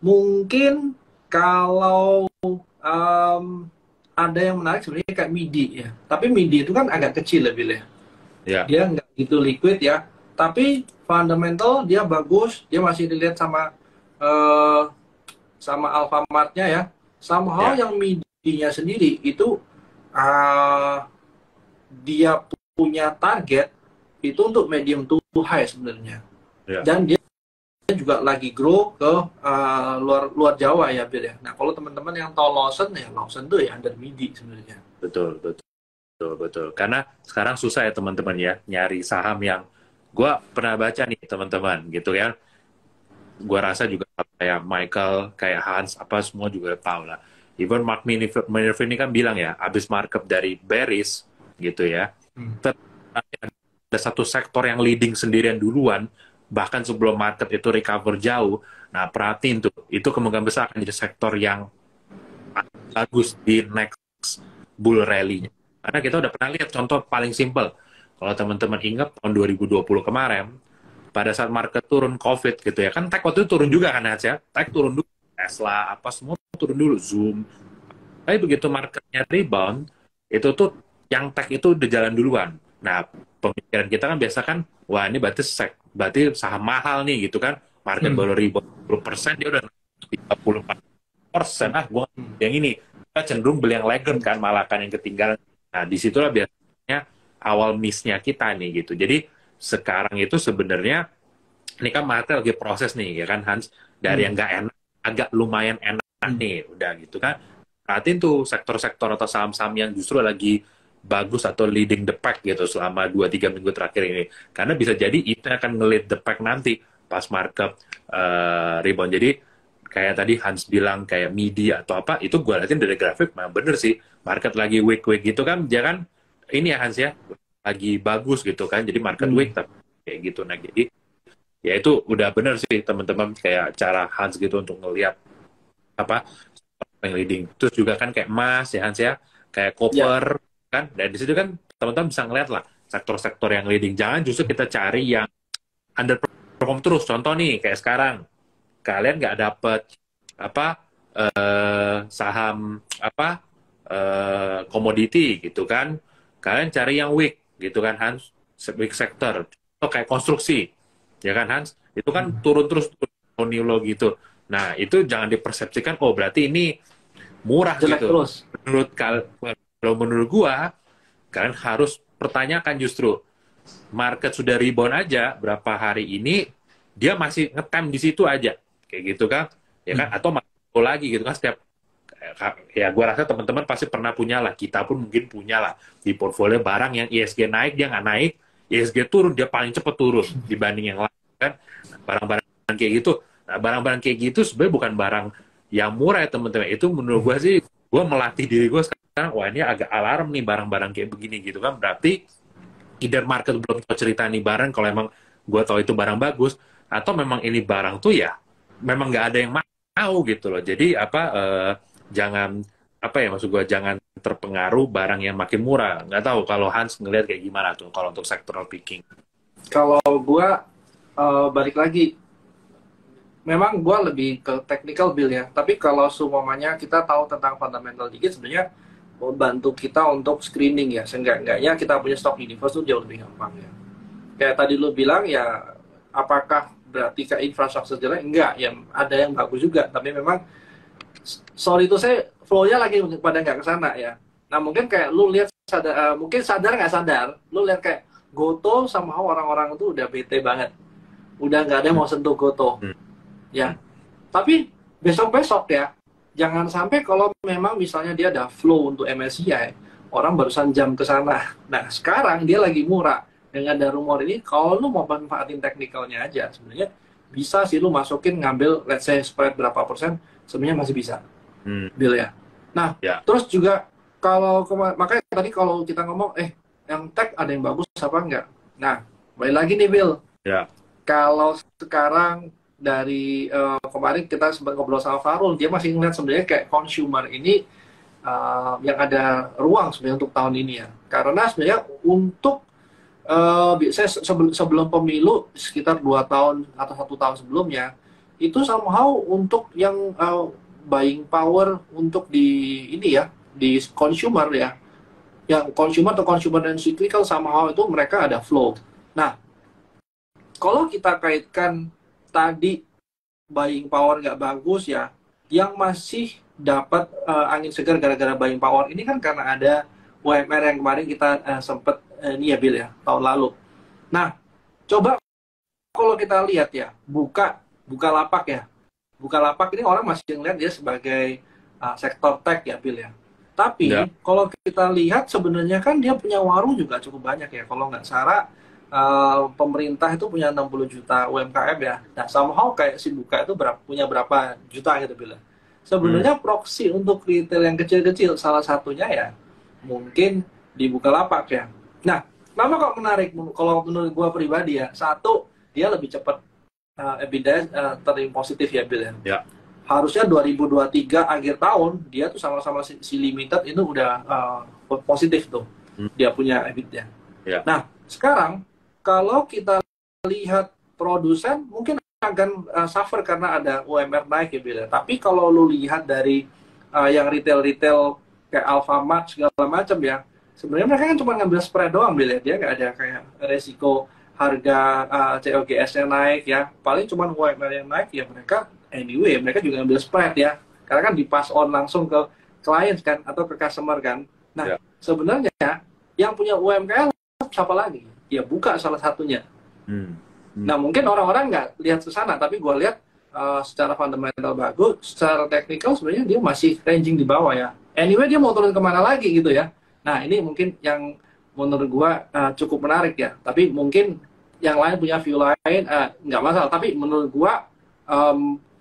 Speaker 2: mungkin kalau ada yang menarik sebenarnya kayak MIDI ya. Tapi MIDI itu kan agak kecil ya, Bill ya.
Speaker 1: Ya,
Speaker 2: Dia nggak gitu liquid ya. Tapi fundamental dia bagus. Dia masih dilihat eh, sama Alfamart-nya ya. Somehow
Speaker 1: ya,
Speaker 2: yang MIDI-nya sendiri itu eh, dia punya target itu untuk medium to high sebenarnya.
Speaker 1: ya.
Speaker 2: Dan dia juga lagi grow ke luar luar Jawa ya, Bill ya. Nah, kalau teman-teman yang tahu Lawson ya, Lawson tuh ya under MIDI sebenarnya.
Speaker 1: Betul, betul, betul, betul. Karena sekarang susah ya teman-teman ya nyari saham yang gua pernah baca nih teman-teman gitu ya. Gua rasa juga kayak Michael, kayak Hans, apa semua juga tahu lah. Even Mark Minerva ini kan bilang ya, abis markup dari bearish gitu ya,
Speaker 2: Hmm.
Speaker 1: ada satu sektor yang leading sendirian duluan, bahkan sebelum market itu recover jauh. Nah, perhatiin tuh, itu kemungkinan besar akan jadi sektor yang bagus di next bull rally-nya. Karena kita udah pernah lihat contoh paling simple. Kalau teman-teman ingat tahun 2020 kemarin, pada saat market turun COVID gitu ya, kan tech waktu itu turun juga kan ya, tech turun dulu, Tesla, apa semua turun dulu, Zoom. Tapi begitu marketnya rebound, itu tuh yang tech itu udah jalan duluan. Nah, pemikiran kita kan biasa kan, wah ini berarti saham mahal nih gitu kan, market
Speaker 2: Hmm.
Speaker 1: baru rebound 10%, dia udah 34%, gue
Speaker 2: Hmm.
Speaker 1: yang ini. Kita cenderung beli yang laggard kan, malah kan yang ketinggalan. Nah, disitulah biasanya awal miss-nya kita nih gitu. Jadi, sekarang itu sebenarnya, ini kan market lagi proses nih, ya kan Hans, dari
Speaker 2: Hmm.
Speaker 1: yang nggak enak, agak lumayan enak
Speaker 2: Hmm.
Speaker 1: nih, udah gitu kan. Perhatiin tuh sektor-sektor atau saham-saham yang justru lagi bagus atau leading the pack gitu selama 2-3 minggu terakhir ini. Karena bisa jadi itu akan nge-lead the pack nanti pas market rebound. Jadi kayak tadi Hans bilang kayak MIDI atau apa, itu gue liatin dari grafik, memang bener sih. Market lagi weak-weak gitu kan, jangan ini ya Hans ya, lagi bagus gitu kan. Jadi market
Speaker 2: Hmm.
Speaker 1: weak tapi kayak gitu. Nah jadi ya itu udah bener sih teman-teman kayak cara Hans gitu untuk ngelihat apa yang leading. Terus juga kan kayak emas ya Hans ya, kayak
Speaker 2: Ya.
Speaker 1: copper kan. Dan di situ kan teman-teman bisa ngeliat lah sektor-sektor yang leading. Jangan justru kita cari yang underperform terus. Contoh nih kayak sekarang kalian nggak dapet apa saham apa komoditi gitu kan, kalian cari yang weak gitu kan Hans, weak sector. Atau kayak konstruksi ya kan Hans, itu kan turun terus nilo gitu. Nah itu jangan dipersepsikan oh berarti ini murah
Speaker 2: jelek
Speaker 1: gitu.
Speaker 2: terus.
Speaker 1: Kalau menurut gua kalian harus pertanyakan justru market sudah rebound aja berapa hari ini dia masih ngetem di situ aja kayak gitu kan ya kan, atau masuk lagi gitu kan setiap ya gua rasa teman-teman pasti pernah punya lah, kita pun mungkin punya lah di portfolio barang yang ISG naik dia nggak naik, ISG turun dia paling cepet turun dibanding yang lain kan, barang-barang kayak gitu. Nah barang-barang kayak gitu sebenarnya bukan barang yang murah ya teman-teman, itu menurut gua sih gua melatih diri gua sekarang, wah ini agak alarm nih barang-barang kayak begini gitu kan, berarti either market belum tahu cerita nih barang kalau emang gue tahu itu barang bagus, atau memang ini barang tuh ya memang nggak ada yang mau gitu loh. Jadi apa jangan apa ya maksud gue, jangan terpengaruh barang yang makin murah. Nggak tahu kalau Hans ngelihat kayak gimana tuh kalau untuk sectoral picking.
Speaker 2: Kalau gue balik lagi, memang gue lebih ke technical build ya. Tapi kalau semuanya kita tahu tentang fundamental dikit, sebenarnya membantu kita untuk screening ya. Seenggak-enggaknya kita punya stock universe tuh jauh lebih gampang ya. Kayak tadi lu bilang ya, apakah berarti ke infrastruktur jelek? Enggak, ya ada yang bagus juga. Tapi memang, sorry itu saya flow-nya lagi pada nggak ke sana ya. Nah mungkin kayak lu lihat, mungkin sadar nggak sadar, lu lihat kayak Goto sama orang-orang itu udah bete banget. Udah nggak ada yang mau sentuh Goto. Ya, tapi besok-besok ya, jangan sampai kalau memang misalnya dia ada flow untuk MSCI, orang barusan jam ke sana. Nah, sekarang dia lagi murah. Dengan ada rumor ini, kalau lu mau manfaatin teknikalnya aja, sebenarnya bisa sih lu masukin ngambil, let's say, spread berapa persen, sebenarnya masih bisa. Bill ya. Nah, terus juga, makanya tadi kalau kita ngomong, yang tech ada yang bagus apa enggak? Nah, balik lagi nih, Bill. Kalau sekarang, dari kemarin kita sempat ngobrol sama Farul, dia masih ngeliat sebenarnya kayak consumer ini yang ada ruang sebenarnya untuk tahun ini ya. Karena sebenarnya untuk saya sebelum pemilu sekitar 2 tahun atau 1 tahun sebelumnya, itu somehow untuk yang buying power untuk di ini ya, di consumer ya, yang consumer atau consumer dan cyclical somehow itu mereka ada flow. Nah, kalau kita kaitkan tadi buying power nggak bagus ya, yang masih dapat angin segar gara-gara buying power ini kan karena ada UMR yang kemarin kita sempat ini ya Bill ya, tahun lalu. Nah, coba kalau kita lihat ya, Bukalapak ya. Bukalapak ini orang masih ngeliat dia sebagai sektor tech ya Bill ya. Tapi kalau kita lihat sebenarnya kan dia punya warung juga cukup banyak ya. Kalau nggak salah pemerintah itu punya 60 juta UMKM ya. Nah, somehow kayak si Buka itu punya berapa juta gitu Bill. Sebenarnya proxy untuk retail yang kecil-kecil salah satunya ya mungkin di Bukalapak ya. Nah, kenapa kok menarik? Kalau menurut gua pribadi ya, satu dia lebih cepat EBITDA turning positif ya Bill ya. Harusnya 2023 akhir tahun dia tuh sama-sama si Limited itu udah positif tuh. Dia punya EBITDA. Nah, sekarang kalau kita lihat produsen mungkin akan suffer karena ada UMR naik ya Bill. Tapi kalau lu lihat dari yang retail kayak Alfamart segala macam ya, sebenarnya mereka kan cuma ngambil spread doang Bill ya. Dia nggak ada kayak resiko harga COGS-nya naik ya. Paling cuma UMR yang naik ya mereka anyway mereka juga ngambil spread ya. Karena kan dipass on langsung ke klien kan atau ke customer kan. Nah, sebenarnya yang punya UMKM siapa lagi? Ya Buka salah satunya. Nah mungkin orang-orang nggak lihat ke sana, tapi gue lihat secara fundamental bagus, secara teknikal sebenarnya dia masih ranging di bawah ya. Anyway dia mau turun kemana lagi gitu ya. Nah ini mungkin yang menurut gue cukup menarik ya. Tapi mungkin yang lain punya view lain nggak masalah. Tapi menurut gue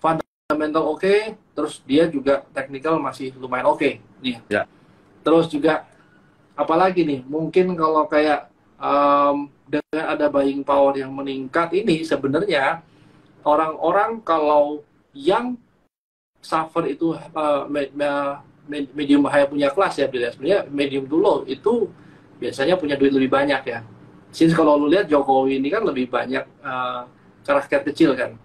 Speaker 2: fundamental oke, terus dia juga teknikal masih lumayan oke. Nih. Terus juga apalagi nih, mungkin kalau kayak dengan ada buying power yang meningkat ini sebenarnya orang-orang kalau yang suffer itu medium high punya kelas ya, sebenarnya medium to low itu biasanya punya duit lebih banyak ya. Since kalau lu lihat Jokowi ini kan lebih banyak ke rakyat kecil kan.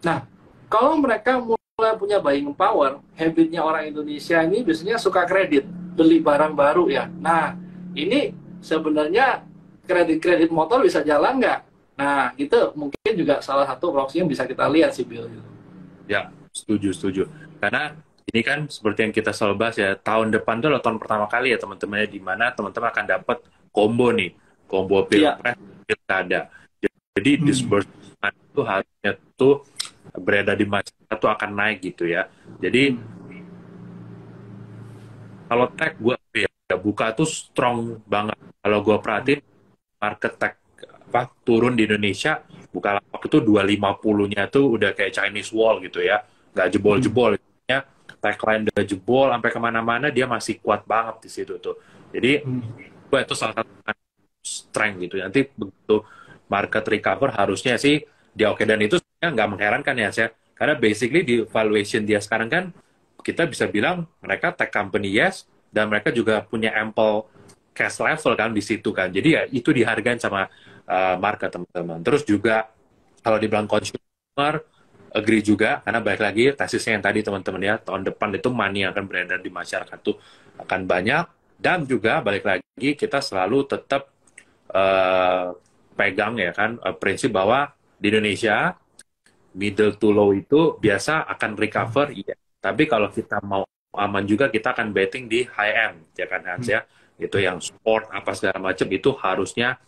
Speaker 2: Nah, kalau mereka mulai punya buying power, habitnya orang Indonesia ini biasanya suka kredit, beli barang baru ya. Nah, ini sebenarnya kredit motor bisa jalan nggak? Nah, itu mungkin juga salah satu proxy yang bisa kita lihat sih, Bill.
Speaker 1: Ya, setuju. Karena ini kan seperti yang kita selalu bahas ya, tahun depan tuh adalah tahun pertama kali ya teman-teman, di mana teman-teman akan dapat combo nih, combo pilpres, pilkada. Jadi disbursement itu harusnya tuh berada di masyarakat tuh akan naik gitu ya. Jadi kalau tech gue ya buka tuh strong banget. Kalau gue perhatiin market tech turun di Indonesia, Bukalapak itu 250-nya tuh udah kayak Chinese wall gitu ya, nggak jebol-jebol. Ya, tagline udah jebol sampai kemana-mana dia masih kuat banget di situ tuh. Jadi gue itu salah satu strength gitu. Nanti begitu market recover harusnya sih dia oke, dan itu nggak mengherankan ya saya, karena basically di valuation dia sekarang kan kita bisa bilang mereka tech company yes, dan mereka juga punya ample cash level kan di situ kan. Jadi ya itu dihargain sama market teman-teman. Terus juga kalau dibilang consumer, agree juga, karena balik lagi tesisnya yang tadi teman-teman ya, tahun depan itu money yang akan beredar di masyarakat tuh akan banyak, dan juga balik lagi kita selalu tetap pegang ya kan prinsip bahwa di Indonesia middle to low itu biasa akan recover, iya. Tapi kalau kita mau aman juga, kita akan betting di high end, ya kan Hans ya. Itu yang sport apa segala macam itu harusnya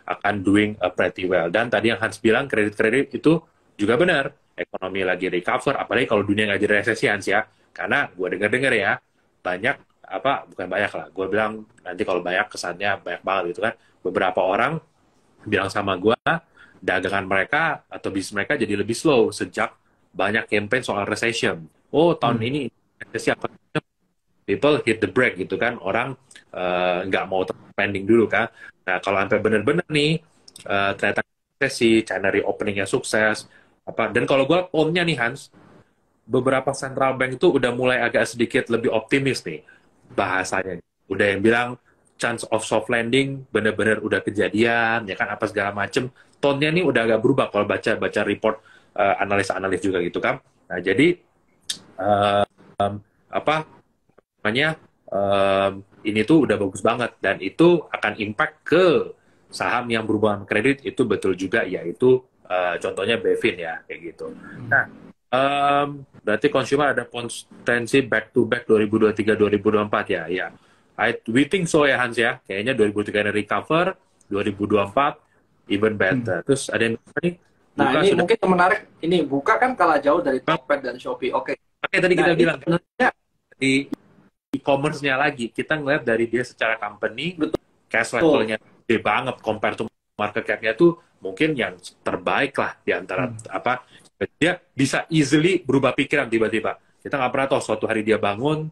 Speaker 1: akan doing pretty well. Dan tadi yang Hans bilang kredit-kredit itu juga benar. Ekonomi lagi recover, apalagi kalau dunia nggak jadi resesi Hans ya. Karena gue dengar-dengar ya, banyak bukan banyak lah. Gue bilang nanti kalau banyak kesannya banyak banget gitu kan. Beberapa orang bilang sama gue, dagangan mereka atau bisnis mereka jadi lebih slow sejak banyak campaign soal recession. Oh, tahun ini resesi apa? People hit the brake gitu kan. Orang nggak mau spending dulu kan. Nah, kalau sampai bener-bener nih ternyata resesi, China reopeningnya sukses, dan kalau gue tone-nya nih Hans, beberapa central bank itu udah mulai agak sedikit lebih optimis nih bahasanya. Udah yang bilang chance of soft landing bener-bener udah kejadian, ya kan, apa segala macem. Tone-nya nih udah agak berubah kalau baca report analis-analis juga gitu kan. Nah, jadi ini tuh udah bagus banget, dan itu akan impact ke saham yang berhubungan kredit itu betul juga, yaitu contohnya Bevin ya kayak gitu. Nah, berarti consumer ada potensi back to back 2023-2024 ya. Ya, we think so ya Hans ya. Kayaknya 2023 ini recover, 2024 even better. Terus ada yang nih?
Speaker 2: Nah, ini sudah... mungkin menarik. Ini buka kan kalah jauh dari Tokped dan Shopee. Oke.
Speaker 1: Tadi kita bilang sebenarnya di e-commerce-nya lagi, kita ngeliat dari dia secara company, cash level-nya gede banget, compare to market cap-nya tuh mungkin yang terbaik lah di antara dia bisa easily berubah pikiran tiba-tiba. Kita nggak pernah tahu suatu hari dia bangun,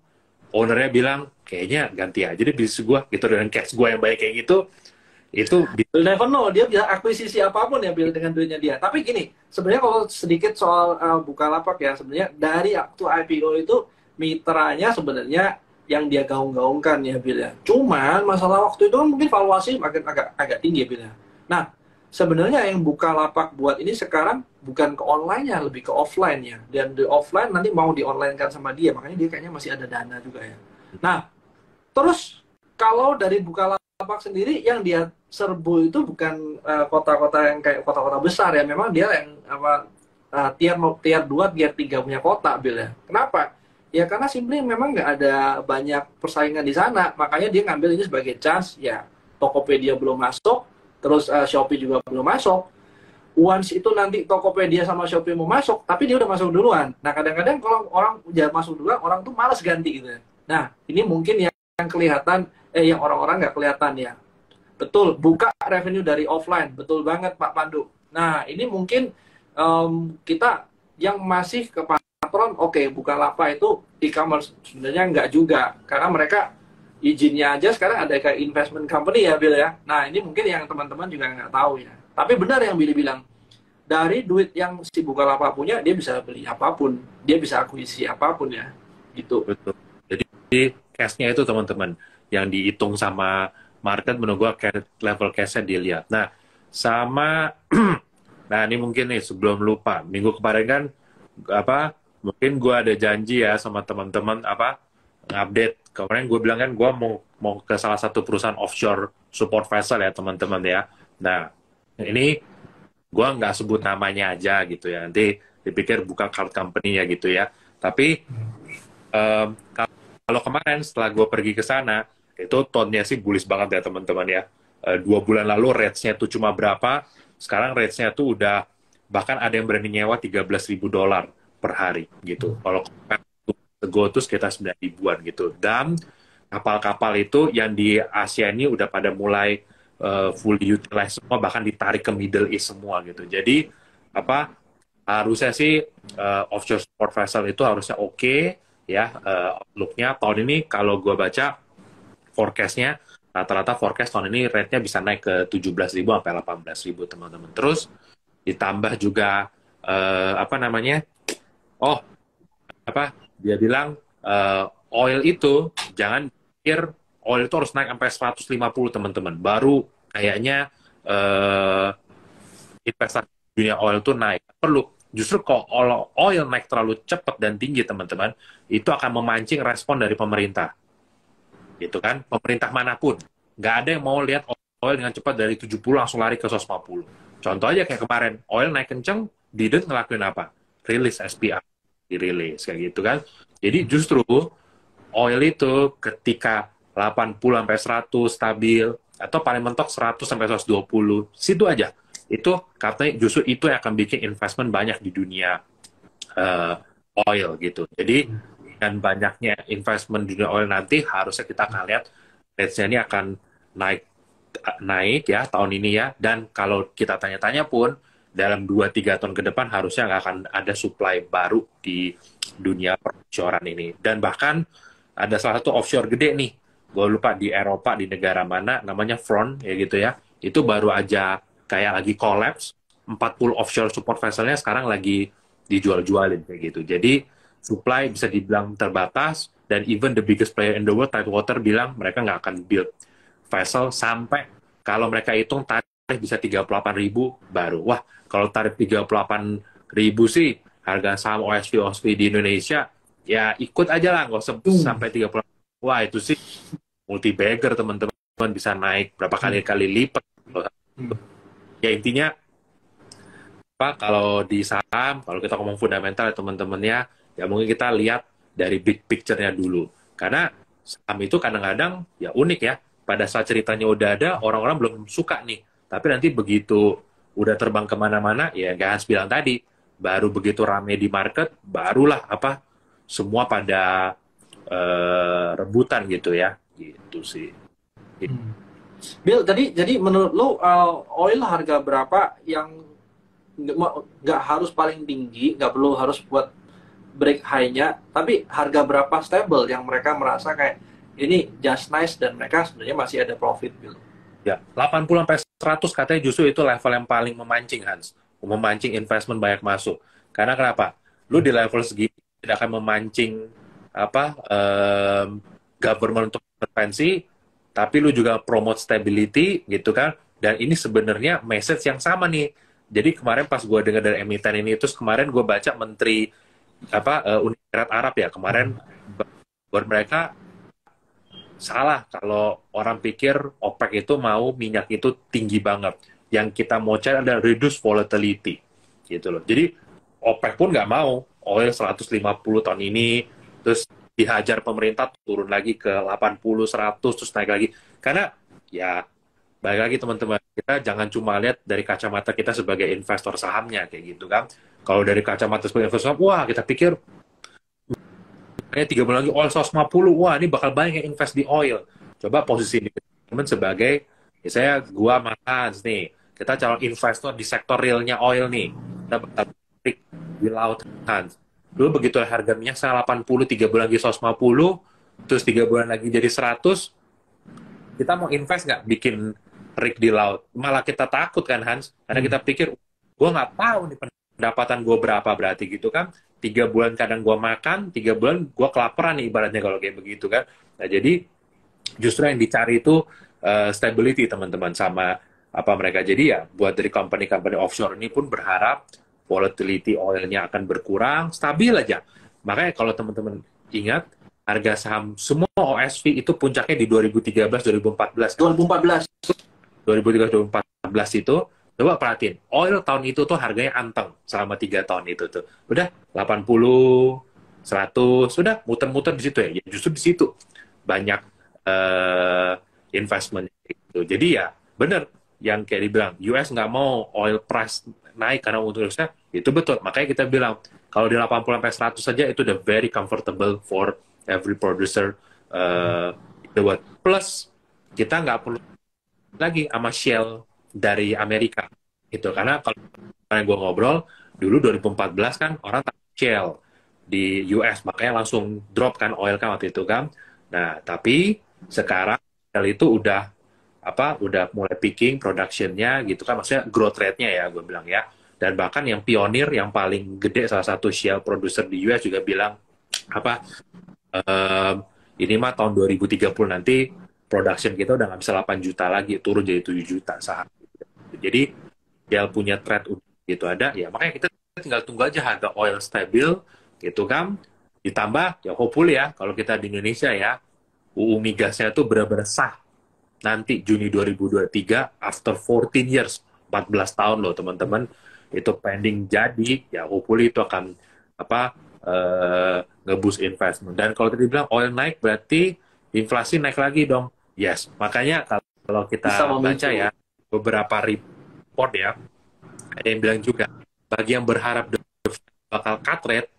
Speaker 1: ownernya bilang, kayaknya ganti aja deh bisnis gue, gitu, dengan cash gue yang baik kayak gitu, itu
Speaker 2: never know, dia bisa akuisisi apapun ya dengan duitnya dia. Tapi gini, sebenarnya kalau sedikit soal Bukalapak ya, sebenarnya dari waktu IPO itu mitranya sebenarnya yang dia gaung-gaungkan ya Bill ya. Cuman masalah waktu itu kan mungkin valuasi agak tinggi ya Bill ya. Nah, sebenarnya yang Bukalapak buat ini sekarang bukan ke online-nya, lebih ke offline-nya. Dan di offline nanti mau di-online-kan sama dia, makanya dia kayaknya masih ada dana juga ya. Nah, terus kalau dari Bukalapak sendiri yang dia serbu itu bukan kota-kota yang kayak kota-kota besar ya, memang dia yang tier 2, tier 3 punya kota Bill ya. Kenapa? Ya karena simply memang nggak ada banyak persaingan di sana, makanya dia ngambil ini sebagai chance ya. Tokopedia belum masuk, terus Shopee juga belum masuk. Once itu nanti Tokopedia sama Shopee mau masuk, tapi dia udah masuk duluan. Nah kadang-kadang kalau orang udah masuk duluan, orang tuh malas ganti gitu. Nah ini mungkin yang kelihatan, yang orang-orang nggak kelihatan ya. Betul, buka revenue dari offline, betul banget Pak Pandu. Nah ini mungkin kita yang masih ke patron, oke, Bukalapak itu e-commerce, sebenarnya nggak juga, karena mereka izinnya aja sekarang ada kayak investment company ya Bill ya. Nah ini mungkin yang teman-teman juga nggak tahu ya. Tapi benar yang Billy bilang, dari duit yang si Bukalapak punya, dia bisa beli apapun, dia bisa akuisisi apapun ya, gitu.
Speaker 1: Betul. Jadi cash-nya itu teman-teman yang dihitung sama market menurut gue level cash-nya dilihat. Nah, sama nah ini mungkin nih sebelum lupa, minggu kemarin kan mungkin gue ada janji ya sama teman-teman ngupdate. Kemarin gue bilang kan gue mau ke salah satu perusahaan offshore support vessel ya teman-teman ya. Nah, ini gue nggak sebut namanya aja gitu ya, nanti dipikir bukan card company ya gitu ya. Tapi kalau kemarin setelah gue pergi ke sana, itu tone-nya sih bullish banget ya teman-teman ya. 2 bulan lalu rates-nya tuh cuma berapa, sekarang rates-nya tuh udah, bahkan ada yang berani nyewa $13.000 per hari gitu. Kalau Go tuh sekitar 9 ribuan gitu. Dan kapal-kapal itu yang di Asia ini udah pada mulai fully utilize semua, bahkan ditarik ke Middle East semua gitu. Jadi harusnya sih offshore support vessel itu harusnya oke ya, outlook-nya tahun ini. Kalau gue baca forecast-nya, rata-rata forecast tahun ini rate-nya bisa naik ke 17.000 sampai 18.000 teman-teman. Terus ditambah juga dia bilang oil itu jangan pikir oil itu harus naik sampai 150 teman-teman baru kayaknya investasi dunia oil itu naik. Perlu justru kalau oil naik terlalu cepat dan tinggi teman-teman, itu akan memancing respon dari pemerintah gitu kan. Pemerintah manapun nggak ada yang mau lihat oil dengan cepat dari 70 langsung lari ke 150. Contoh aja kayak kemarin oil naik kenceng, didn't ngelakuin apa, rilis SPR, dirilis kayak gitu kan. Jadi justru oil itu ketika 80 sampai 100 stabil atau paling mentok 100 sampai 120 situ aja, itu katanya justru itu yang akan bikin investment banyak di dunia oil gitu. Jadi dengan banyaknya investment di dunia oil nanti harusnya kita akan lihat rates-nya ini akan naik ya tahun ini ya. Dan kalau kita tanya-tanya pun dalam 2-3 tahun ke depan harusnya nggak akan ada supply baru di dunia offshorean ini. Dan bahkan ada salah satu offshore gede nih, gue lupa di Eropa, di negara mana, namanya Front ya gitu ya. Itu baru aja kayak lagi collapse, 40 offshore support vessel-nya sekarang lagi dijual-jualin kayak gitu. Jadi supply bisa dibilang terbatas, dan even the biggest player in the world, Tidewater, bilang mereka nggak akan build vessel sampai kalau mereka hitung tarif bisa 38.000 baru. Wah, kalau tarif 38.000 sih, harga saham OSV di Indonesia, ya ikut aja lah, nggak usah sampai 30. Wah, itu sih multi-bagger teman-teman, bisa naik berapa kali lipat. Ya intinya, kalau di saham, kalau kita ngomong fundamental ya teman-teman ya mungkin kita lihat dari big picture-nya dulu. Karena saham itu kadang-kadang ya unik ya, pada saat ceritanya udah ada, orang-orang belum suka nih. Tapi nanti begitu udah terbang kemana-mana, ya kayak Hans bilang tadi, baru begitu rame di market, barulah semua pada rebutan gitu ya. Gitu sih.
Speaker 2: Bill, jadi menurut lu oil harga berapa yang nggak harus paling tinggi, nggak perlu harus buat break high-nya, tapi harga berapa stable yang mereka merasa kayak ini just nice dan mereka sebenarnya masih ada profit, Bill?
Speaker 1: Ya, 80 sampai 100 katanya justru itu level yang paling memancing, Hans. Memancing investment banyak masuk. Karena kenapa? Lu di level segini tidak akan memancing government untuk intervensi, tapi lu juga promote stability gitu kan. Dan ini sebenarnya message yang sama nih. Jadi kemarin pas gue dengar dari emiten ini, terus kemarin gue baca Menteri Uni Emirat Arab ya, kemarin buat mereka salah kalau orang pikir OPEC itu mau minyak itu tinggi banget. Yang kita mau cari adalah reduce volatility gitu loh. Jadi OPEC pun nggak mau oil 150 tahun ini, terus dihajar pemerintah turun lagi ke 80, 100, terus naik lagi. Karena ya balik lagi teman-teman, kita jangan cuma lihat dari kacamata kita sebagai investor sahamnya kayak gitu kan. Kalau dari kacamata sebagai investor saham, wah kita pikir kayak 3 bulan lagi oil 150, wah ini bakal banyak yang invest di oil. Coba posisi ini teman sebagai, ya saya gua Mas nih, kita calon investor di sektor realnya oil nih, kita bakal di laut Hans. Dulu begitu harga minyak 80, 3 bulan lagi 150, terus 3 bulan lagi jadi 100, kita mau invest nggak bikin rig di laut? Malah kita takut kan Hans, karena kita pikir gue nggak tahu nih pendapatan gue berapa, berarti gitu kan. 3 bulan kadang gue makan, 3 bulan gue kelaparan nih ibaratnya kalau kayak begitu kan. Nah jadi justru yang dicari itu stability teman-teman sama apa mereka. Jadi ya buat dari company-company offshore ini pun berharap volatility oilnya akan berkurang, stabil aja. Makanya kalau teman-teman ingat, harga saham semua OSV itu puncaknya di 2013-2014.
Speaker 2: 2014.
Speaker 1: 2013-2014 itu, coba perhatiin, oil tahun itu tuh harganya anteng selama 3 tahun itu tuh. Udah 80, 100, sudah muter-muter di situ ya. Ya justru di situ banyak eh, investment itu. Jadi ya bener yang kayak dibilang US nggak mau oil price naik karena untung-untungnya itu betul. Makanya kita bilang kalau di 80 sampai 100 saja itu udah very comfortable for every producer buat plus kita nggak perlu lagi sama Shell dari Amerika itu karena kalau kemarin gue ngobrol dulu 2014 kan orang takut Shell di US makanya langsung drop kan oil kan waktu itu kan. Nah tapi sekarang Shell itu udah mulai picking productionnya gitu kan, maksudnya growth rate-nya ya gue bilang ya. Dan bahkan yang pionir yang paling gede salah satu shale producer di US juga bilang apa ehm, ini mah tahun 2030 nanti production kita udah nggak bisa 8 juta lagi, turun jadi 7 juta saham. Jadi dia punya trend gitu ada ya, makanya kita tinggal tunggu aja harga oil stabil gitu kan. Ditambah ya hopefully ya kalau kita di Indonesia ya UU migasnya tuh benar-benar sah nanti Juni 2023 after 14 years, 14 tahun loh teman-teman, itu pending jadi ya hopefully itu akan apa ngeboost investment. Dan kalau tadi bilang oil naik berarti inflasi naik lagi dong. Yes, makanya kalau
Speaker 2: Bisa
Speaker 1: kita baca
Speaker 2: memicu.
Speaker 1: ya beberapa report ya ada yang bilang juga bagi yang berharap bakal cut rate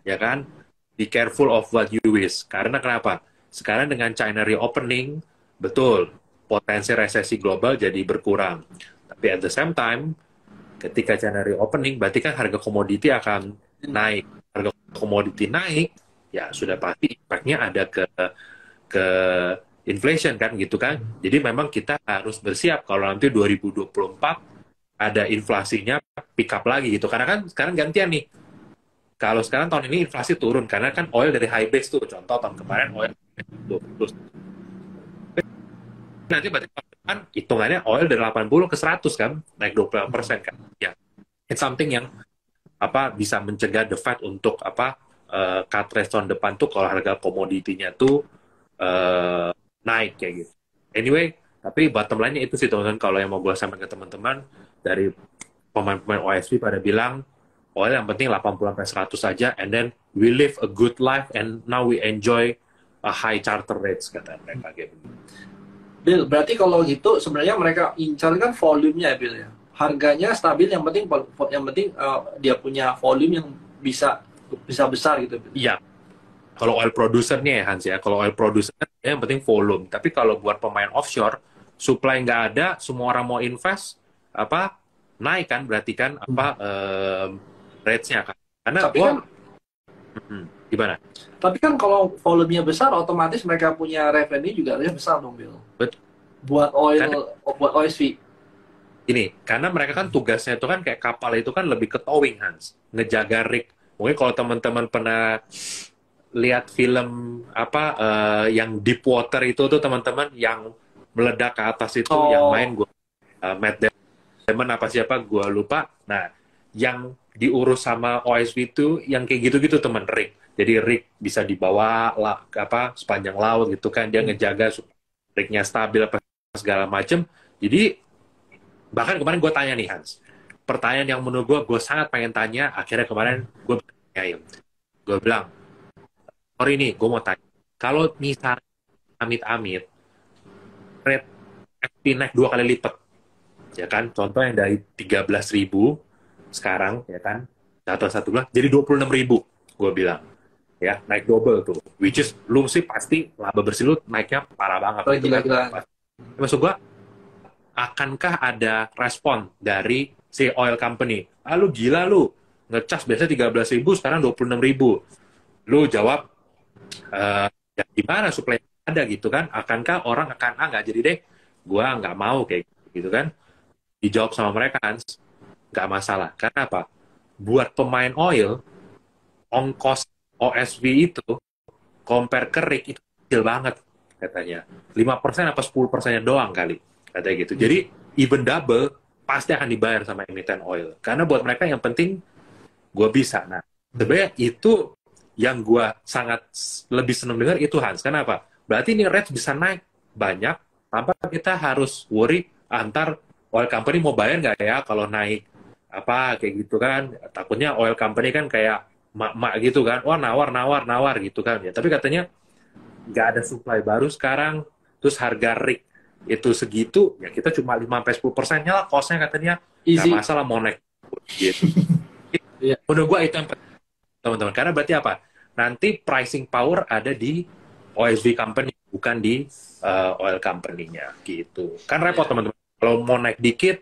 Speaker 1: ya kan, be careful of what you wish. Karena kenapa? Sekarang dengan China reopening, betul, potensi resesi global jadi berkurang. Tapi at the same time, ketika China reopening, berarti kan harga komoditi akan naik. Harga komoditi naik, ya sudah pasti impact-nya ada ke inflation kan gitu kan. Jadi memang kita harus bersiap kalau nanti 2024 ada inflasinya pick up lagi gitu. Karena kan sekarang gantian nih, kalau sekarang tahun ini inflasi turun karena kan oil dari high base tuh. Contoh tahun kemarin oil 20. Nanti berarti tahun depan hitungannya oil dari 80 ke 100 kan, naik 20% kan. Ya, it's something yang bisa mencegah the Fed untuk cut rate tahun depan tuh kalau harga komoditinya tuh naik kayak gitu. Anyway, tapi bottom line-nya itu sih teman-teman kalau yang mau gue sampaikan ke teman-teman dari pemain-pemain OSP pada bilang oil yang penting 80 sampai 100 saja and then we live a good life and now we enjoy a high charter rates kata mereka kayak begitu.
Speaker 2: Bill, berarti kalau gitu sebenarnya mereka incar kan volumenya ya, Bill ya. Harganya stabil, yang penting dia punya volume yang bisa bisa besar gitu, Bill.
Speaker 1: Iya, kalau oil producernya ya Hans ya, kalau oil producer ya yang penting volume. Tapi kalau buat pemain offshore, supply nggak ada, semua orang mau invest, naik kan berarti kan rates-nya kan. Karena
Speaker 2: Tapi kan
Speaker 1: gimana?
Speaker 2: tapi kan kalau volumenya besar otomatis mereka punya revenue juga harusnya besar dong, Bill.
Speaker 1: Betul.
Speaker 2: Buat
Speaker 1: Karena
Speaker 2: buat OSV.
Speaker 1: ini, karena mereka kan tugasnya itu kan kayak kapal itu kan lebih ke towing Hans, ngejaga rig. Mungkin kalau teman-teman pernah lihat film yang Deep Water itu tuh teman-teman yang meledak ke atas itu yang
Speaker 2: Oh,
Speaker 1: main gue Matt Damon apa siapa gue lupa. Nah, yang diurus sama OSV itu yang kayak gitu-gitu teman rig. Jadi rig bisa dibawa sepanjang laut gitu kan dia ngejaga supaya rignya stabil apa segala macem. Jadi bahkan kemarin gue tanya nih Hans, pertanyaan yang menurut gue sangat pengen tanya, akhirnya kemarin gue tanyain. Gue bilang, sorry nih, gue mau tanya. Kalau misalnya amit-amit, rate FP naik 2 kali lipat, ya kan? Contoh yang dari 13.000 sekarang, ya kan? Satu bulan, jadi 26.000, gue bilang. Ya, naik double tuh. Which is, lu sih pasti laba bersih lu naiknya parah banget gitu kan.
Speaker 2: gila-gila.
Speaker 1: Maksud gue, akankah ada respon dari si oil company? Ah, lu gila lu. Ngecas biasa 13.000, sekarang 26.000. Lu jawab, eh ya gimana supply ada gitu kan, akankah orang akan nggak jadi deh gua nggak mau kayak gitu kan. Dijawab sama mereka kan nggak masalah karena apa, buat pemain oil ongkos OSV itu compare ke rig itu kecil banget katanya. 5% apa 10%-nya doang kali, katanya gitu. Jadi even double pasti akan dibayar sama emiten oil. Karena buat mereka yang penting gue bisa. Nah, sebenarnya itu yang gue sangat lebih seneng dengar itu Hans. Kenapa? Berarti ini rates bisa naik banyak tanpa kita harus worry antar oil company mau bayar nggak ya kalau naik apa kayak gitu kan. Takutnya oil company kan kayak mak-mak gitu kan. Wah nawar gitu kan. Ya, tapi katanya nggak ada supply baru sekarang. Terus harga rig itu segitu, ya kita cuma 5-10%-nya lah cost-nya katanya. Nggak
Speaker 2: Easy.
Speaker 1: masalah mau naik gitu.
Speaker 2: Iya.
Speaker 1: Menurut gue itu yang teman-teman. Karena berarti apa? Nanti pricing power ada di OSV company, bukan di oil company-nya gitu. Kan repot
Speaker 2: Iya.
Speaker 1: teman-teman. Kalau mau naik dikit,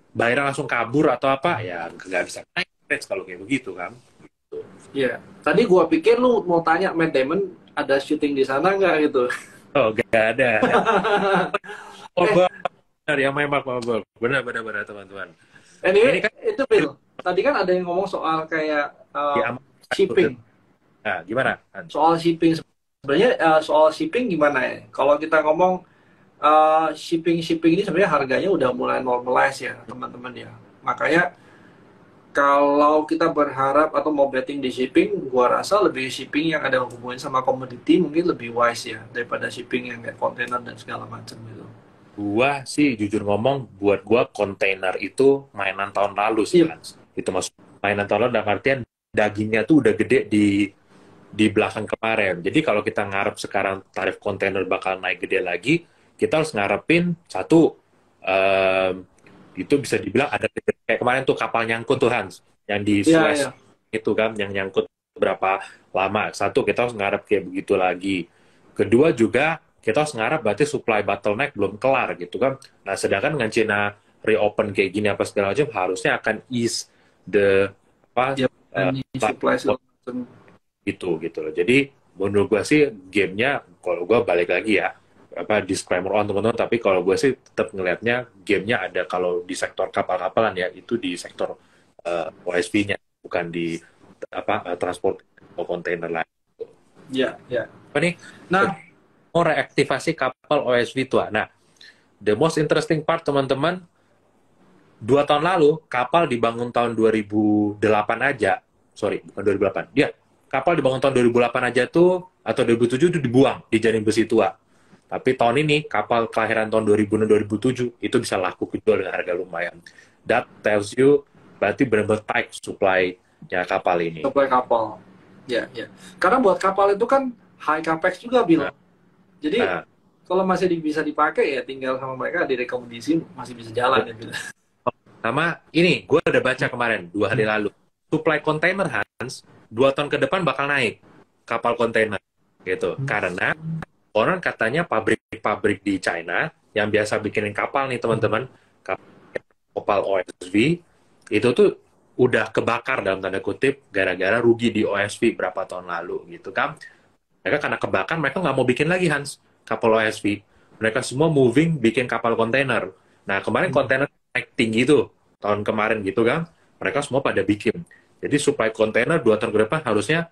Speaker 1: bayarnya langsung kabur atau apa, ya nggak bisa naik kalau kayak begitu kan. Gitu.
Speaker 2: Iya. Tadi gua pikir lu mau tanya Matt Damon ada syuting di sana nggak gitu.
Speaker 1: Oh, nggak ada. Oh,
Speaker 2: Eh,
Speaker 1: benar ya memang Mabel. Benar teman-teman. Ini
Speaker 2: anyway,
Speaker 1: kan
Speaker 2: itu Bill. Tadi kan ada yang ngomong soal kayak
Speaker 1: di Amerika.
Speaker 2: shipping.
Speaker 1: Nah, gimana? Hans?
Speaker 2: Soal shipping sebenarnya soal shipping gimana ya? Kalau kita ngomong shipping ini sebenarnya harganya udah mulai normalize ya teman-teman ya. Makanya kalau kita berharap atau mau betting di shipping, gua rasa lebih shipping yang ada hubungan sama komoditi mungkin lebih wise ya daripada shipping yang kayak kontainer dan segala macam gitu.
Speaker 1: Gua sih jujur ngomong, buat gua kontainer itu mainan tahun lalu sih,
Speaker 2: Iya,
Speaker 1: Hans. Itu masuk mainan tahun lalu dalam artian dagingnya tuh udah gede di belakang kemarin. Jadi kalau kita ngarep sekarang tarif kontainer bakal naik gede lagi, kita harus ngarepin satu, itu bisa dibilang ada kayak kemarin tuh kapal nyangkut tuh Hans, yang di
Speaker 2: iya,
Speaker 1: Suez
Speaker 2: iya.
Speaker 1: itu kan, yang nyangkut berapa lama. Satu, kita harus ngarep kayak begitu lagi. Kedua juga, kita harus ngarep berarti supply bottleneck belum kelar gitu kan. Nah, sedangkan dengan Cina reopen kayak gini apa segala macam, harusnya akan ease the apa
Speaker 2: Iya, dan supply segala macam.
Speaker 1: gitu loh. Jadi menurut gue sih gamenya, kalau gue balik lagi ya, apa disclaimer on teman-teman, tapi kalau gue sih tetap ngelihatnya gamenya ada kalau di sektor kapal-kapalan ya, itu di sektor OSV-nya, bukan di apa transport atau kontainer lain.
Speaker 2: Iya, iya.
Speaker 1: Apa nih?
Speaker 2: Nah,
Speaker 1: Mau reaktivasi kapal OSV tua. Nah, the most interesting part teman-teman, 2 tahun lalu kapal dibangun tahun 2008 aja, sorry bukan 2008, dia kapal dibangun tahun 2008 aja tuh atau 2007 itu dibuang, dijadiin besi tua. Tapi tahun ini kapal kelahiran tahun 2000 dan 2007 itu bisa laku kejual dengan harga lumayan. That tells you berarti benar-benar tight supply-nya kapal ini.
Speaker 2: supply kapal. Ya, ya. Karena buat kapal itu kan high capex juga, Bill.
Speaker 1: Nah,
Speaker 2: Jadi
Speaker 1: nah,
Speaker 2: kalau masih bisa dipakai ya tinggal sama mereka direkomendasi masih bisa jalan ya, Bill.
Speaker 1: sama ini, gue udah baca kemarin 2 hari lalu. Supply kontainer Hans 2 tahun ke depan bakal naik kapal kontainer gitu. Karena orang katanya pabrik-pabrik di China yang biasa bikinin kapal nih teman-teman, kapal OSV itu tuh udah kebakar dalam tanda kutip gara-gara rugi di OSV berapa tahun lalu gitu kan. Mereka karena kebakar mereka nggak mau bikin lagi Hans kapal OSV. Mereka semua moving bikin kapal kontainer. Nah kemarin kontainer naik tinggi tuh tahun kemarin gitu kan. Mereka semua pada bikin. Jadi supply kontainer 2 tahun ke depan harusnya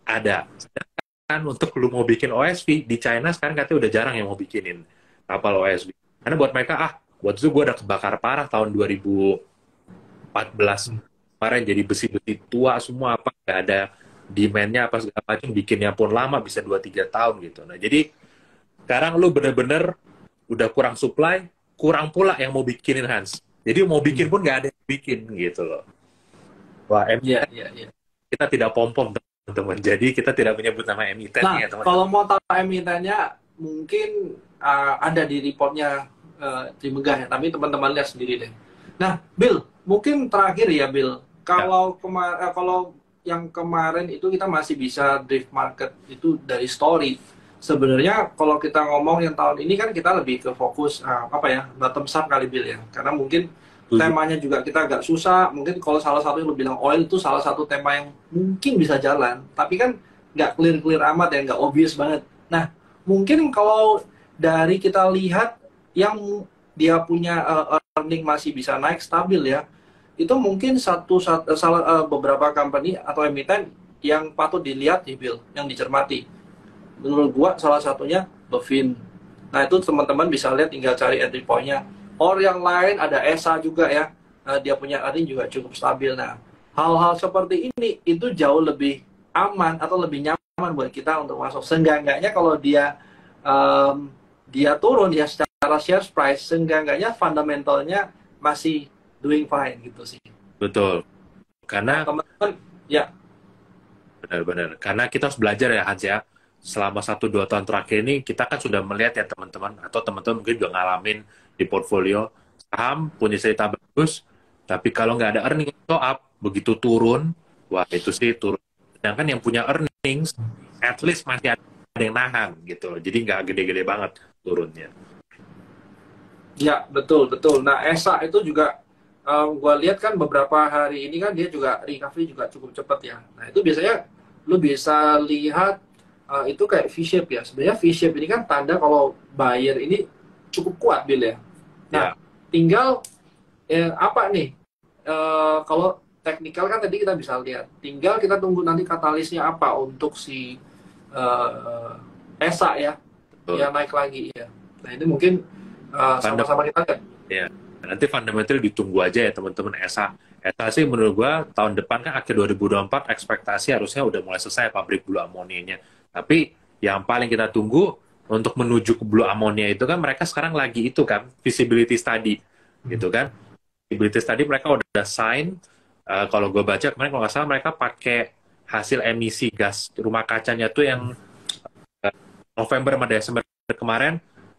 Speaker 1: ada. Kan untuk lu mau bikin OSV di China sekarang katanya udah jarang yang mau bikinin kapal OSV. Karena buat mereka buat itu gue udah kebakar parah tahun 2014 kemarin jadi besi-besi tua semua apa nggak ada demand-nya apa segala macam bikinnya pun lama bisa 2-3 tahun gitu. Nah jadi sekarang lu bener-bener udah kurang supply, kurang pula yang mau bikinin Hans. Jadi mau bikin pun nggak ada yang bikin gitu loh. Wah,
Speaker 2: Iya, iya, iya.
Speaker 1: kita tidak pom-pom teman-teman. Jadi kita tidak menyebut nama emiten
Speaker 2: Nah,
Speaker 1: ya teman-teman.
Speaker 2: kalau mau tahu emitennya mungkin ada di reportnya Trimegah ya, tapi teman-teman lihat sendiri deh. Nah, Bill, mungkin terakhir ya Bill,
Speaker 1: Ya.
Speaker 2: kalau yang kemarin itu kita masih bisa drift market itu dari story. Sebenarnya kalau kita ngomong yang tahun ini kan kita lebih ke fokus apa ya bottom up kali Bill ya, karena mungkin
Speaker 1: Tujuh.
Speaker 2: temanya juga kita agak susah. Mungkin kalau salah satu yang lu bilang oil itu salah satu tema yang mungkin bisa jalan, tapi kan nggak clear amat ya, nggak obvious banget. Nah, mungkin kalau dari kita lihat yang dia punya earning masih bisa naik stabil ya, itu mungkin beberapa company atau emiten yang patut dilihat di Bill, yang dicermati. Menurut gua salah satunya Bevin. Nah itu teman-teman bisa lihat, tinggal cari entry point-nya. Or yang lain ada ESA juga ya. Dia punya earning juga cukup stabil. Nah hal-hal seperti ini itu jauh lebih aman atau lebih nyaman buat kita untuk masuk. Seenggak-enggaknya kalau dia turun ya secara share price, seenggak-enggaknya fundamentalnya masih doing fine gitu sih.
Speaker 1: Betul.
Speaker 2: Nah
Speaker 1: Karena
Speaker 2: teman-teman ya.
Speaker 1: benar-benar. Karena kita harus belajar ya Hans ya. Selama 1-2 tahun terakhir ini kita kan sudah melihat ya teman-teman, atau teman-teman mungkin juga ngalamin di portfolio saham punya cerita bagus, tapi kalau nggak ada earning show up, begitu turun, wah itu sih turun. Sedangkan yang punya earnings, at least masih ada yang nahan gitu. Jadi nggak gede-gede banget turunnya.
Speaker 2: Ya, betul, betul. Nah, ESA itu juga gue lihat kan beberapa hari ini kan dia juga recovery juga cukup cepat ya. Nah, itu biasanya lu bisa lihat itu kayak V-shape ya. Sebenarnya V-shape ini kan tanda kalau buyer ini cukup kuat, Bill ya. Nah,
Speaker 1: Ya,
Speaker 2: tinggal apa nih? Kalau teknikal kan tadi kita bisa lihat. Tinggal kita tunggu nanti katalisnya apa untuk si ESA ya,
Speaker 1: betul.
Speaker 2: yang naik lagi ya. Nah, ini mungkin
Speaker 1: Fundamental,
Speaker 2: sama-sama kita lihat.
Speaker 1: ya. Nanti fundamental ditunggu aja ya teman-teman ESA. ESA sih menurut gua tahun depan kan akhir 2024 ekspektasi harusnya udah mulai selesai pabrik blue amonianya. Tapi yang paling kita tunggu untuk menuju ke blue ammonia itu kan mereka sekarang lagi itu kan feasibility study gitu kan. Feasibility study mereka udah sign. Kalau gue baca kemarin kalau nggak salah mereka pakai hasil emisi gas rumah kacanya tuh yang November sama Desember kemarin,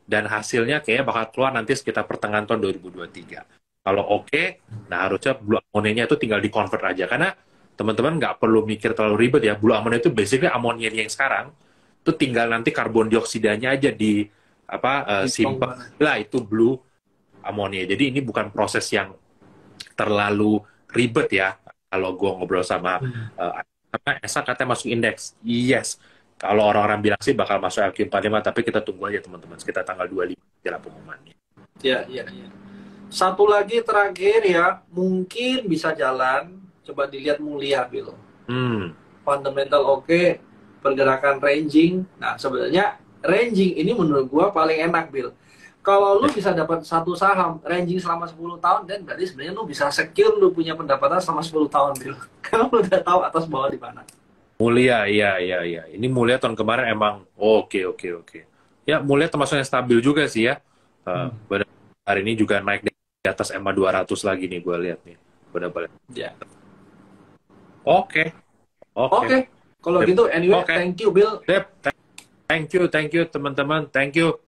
Speaker 1: dan hasilnya kayaknya bakal keluar nanti sekitar pertengahan tahun 2023. Kalau oke, nah harusnya blue ammonia itu tinggal di-convert aja. Karena teman-teman nggak perlu mikir terlalu ribet ya. Blue ammonia itu basically amonia yang sekarang, itu tinggal nanti karbon dioksidanya aja di simpan lah itu blue ammonia. Jadi ini bukan proses yang terlalu ribet ya. Kalau gue ngobrol sama ESA katanya masuk indeks. Yes. Kalau orang-orang bilang sih bakal masuk LQ45, tapi kita tunggu aja teman-teman. Sekitar tanggal 25 jalan pengumumannya.
Speaker 2: Ya, ya, ya. Satu lagi terakhir ya, mungkin bisa jalan. Coba dilihat Mulia, Bill.
Speaker 1: Hmm,
Speaker 2: Fundamental oke, pergerakan ranging. Nah, sebenarnya ranging ini menurut gua paling enak, Bill. Kalau lu bisa dapat satu saham ranging selama 10 tahun, dan berarti sebenarnya lu bisa secure lu punya pendapatan selama 10 tahun, Bill. Kalau lu udah tahu atas bawah di mana.
Speaker 1: Mulia, iya, iya, iya. Ini Mulia tahun kemarin emang oke, oke, oke. Ya, Mulia termasuk yang stabil juga sih ya. Hari ini juga naik di atas MA 200 lagi nih gue lihat nih. Benar-benar.
Speaker 2: Ya.
Speaker 1: Oke, oke.
Speaker 2: Oke. Kalau
Speaker 1: Sip.
Speaker 2: gitu anyway,
Speaker 1: Oke.
Speaker 2: thank you, Bill.
Speaker 1: Sip. Thank you teman-teman. Thank you.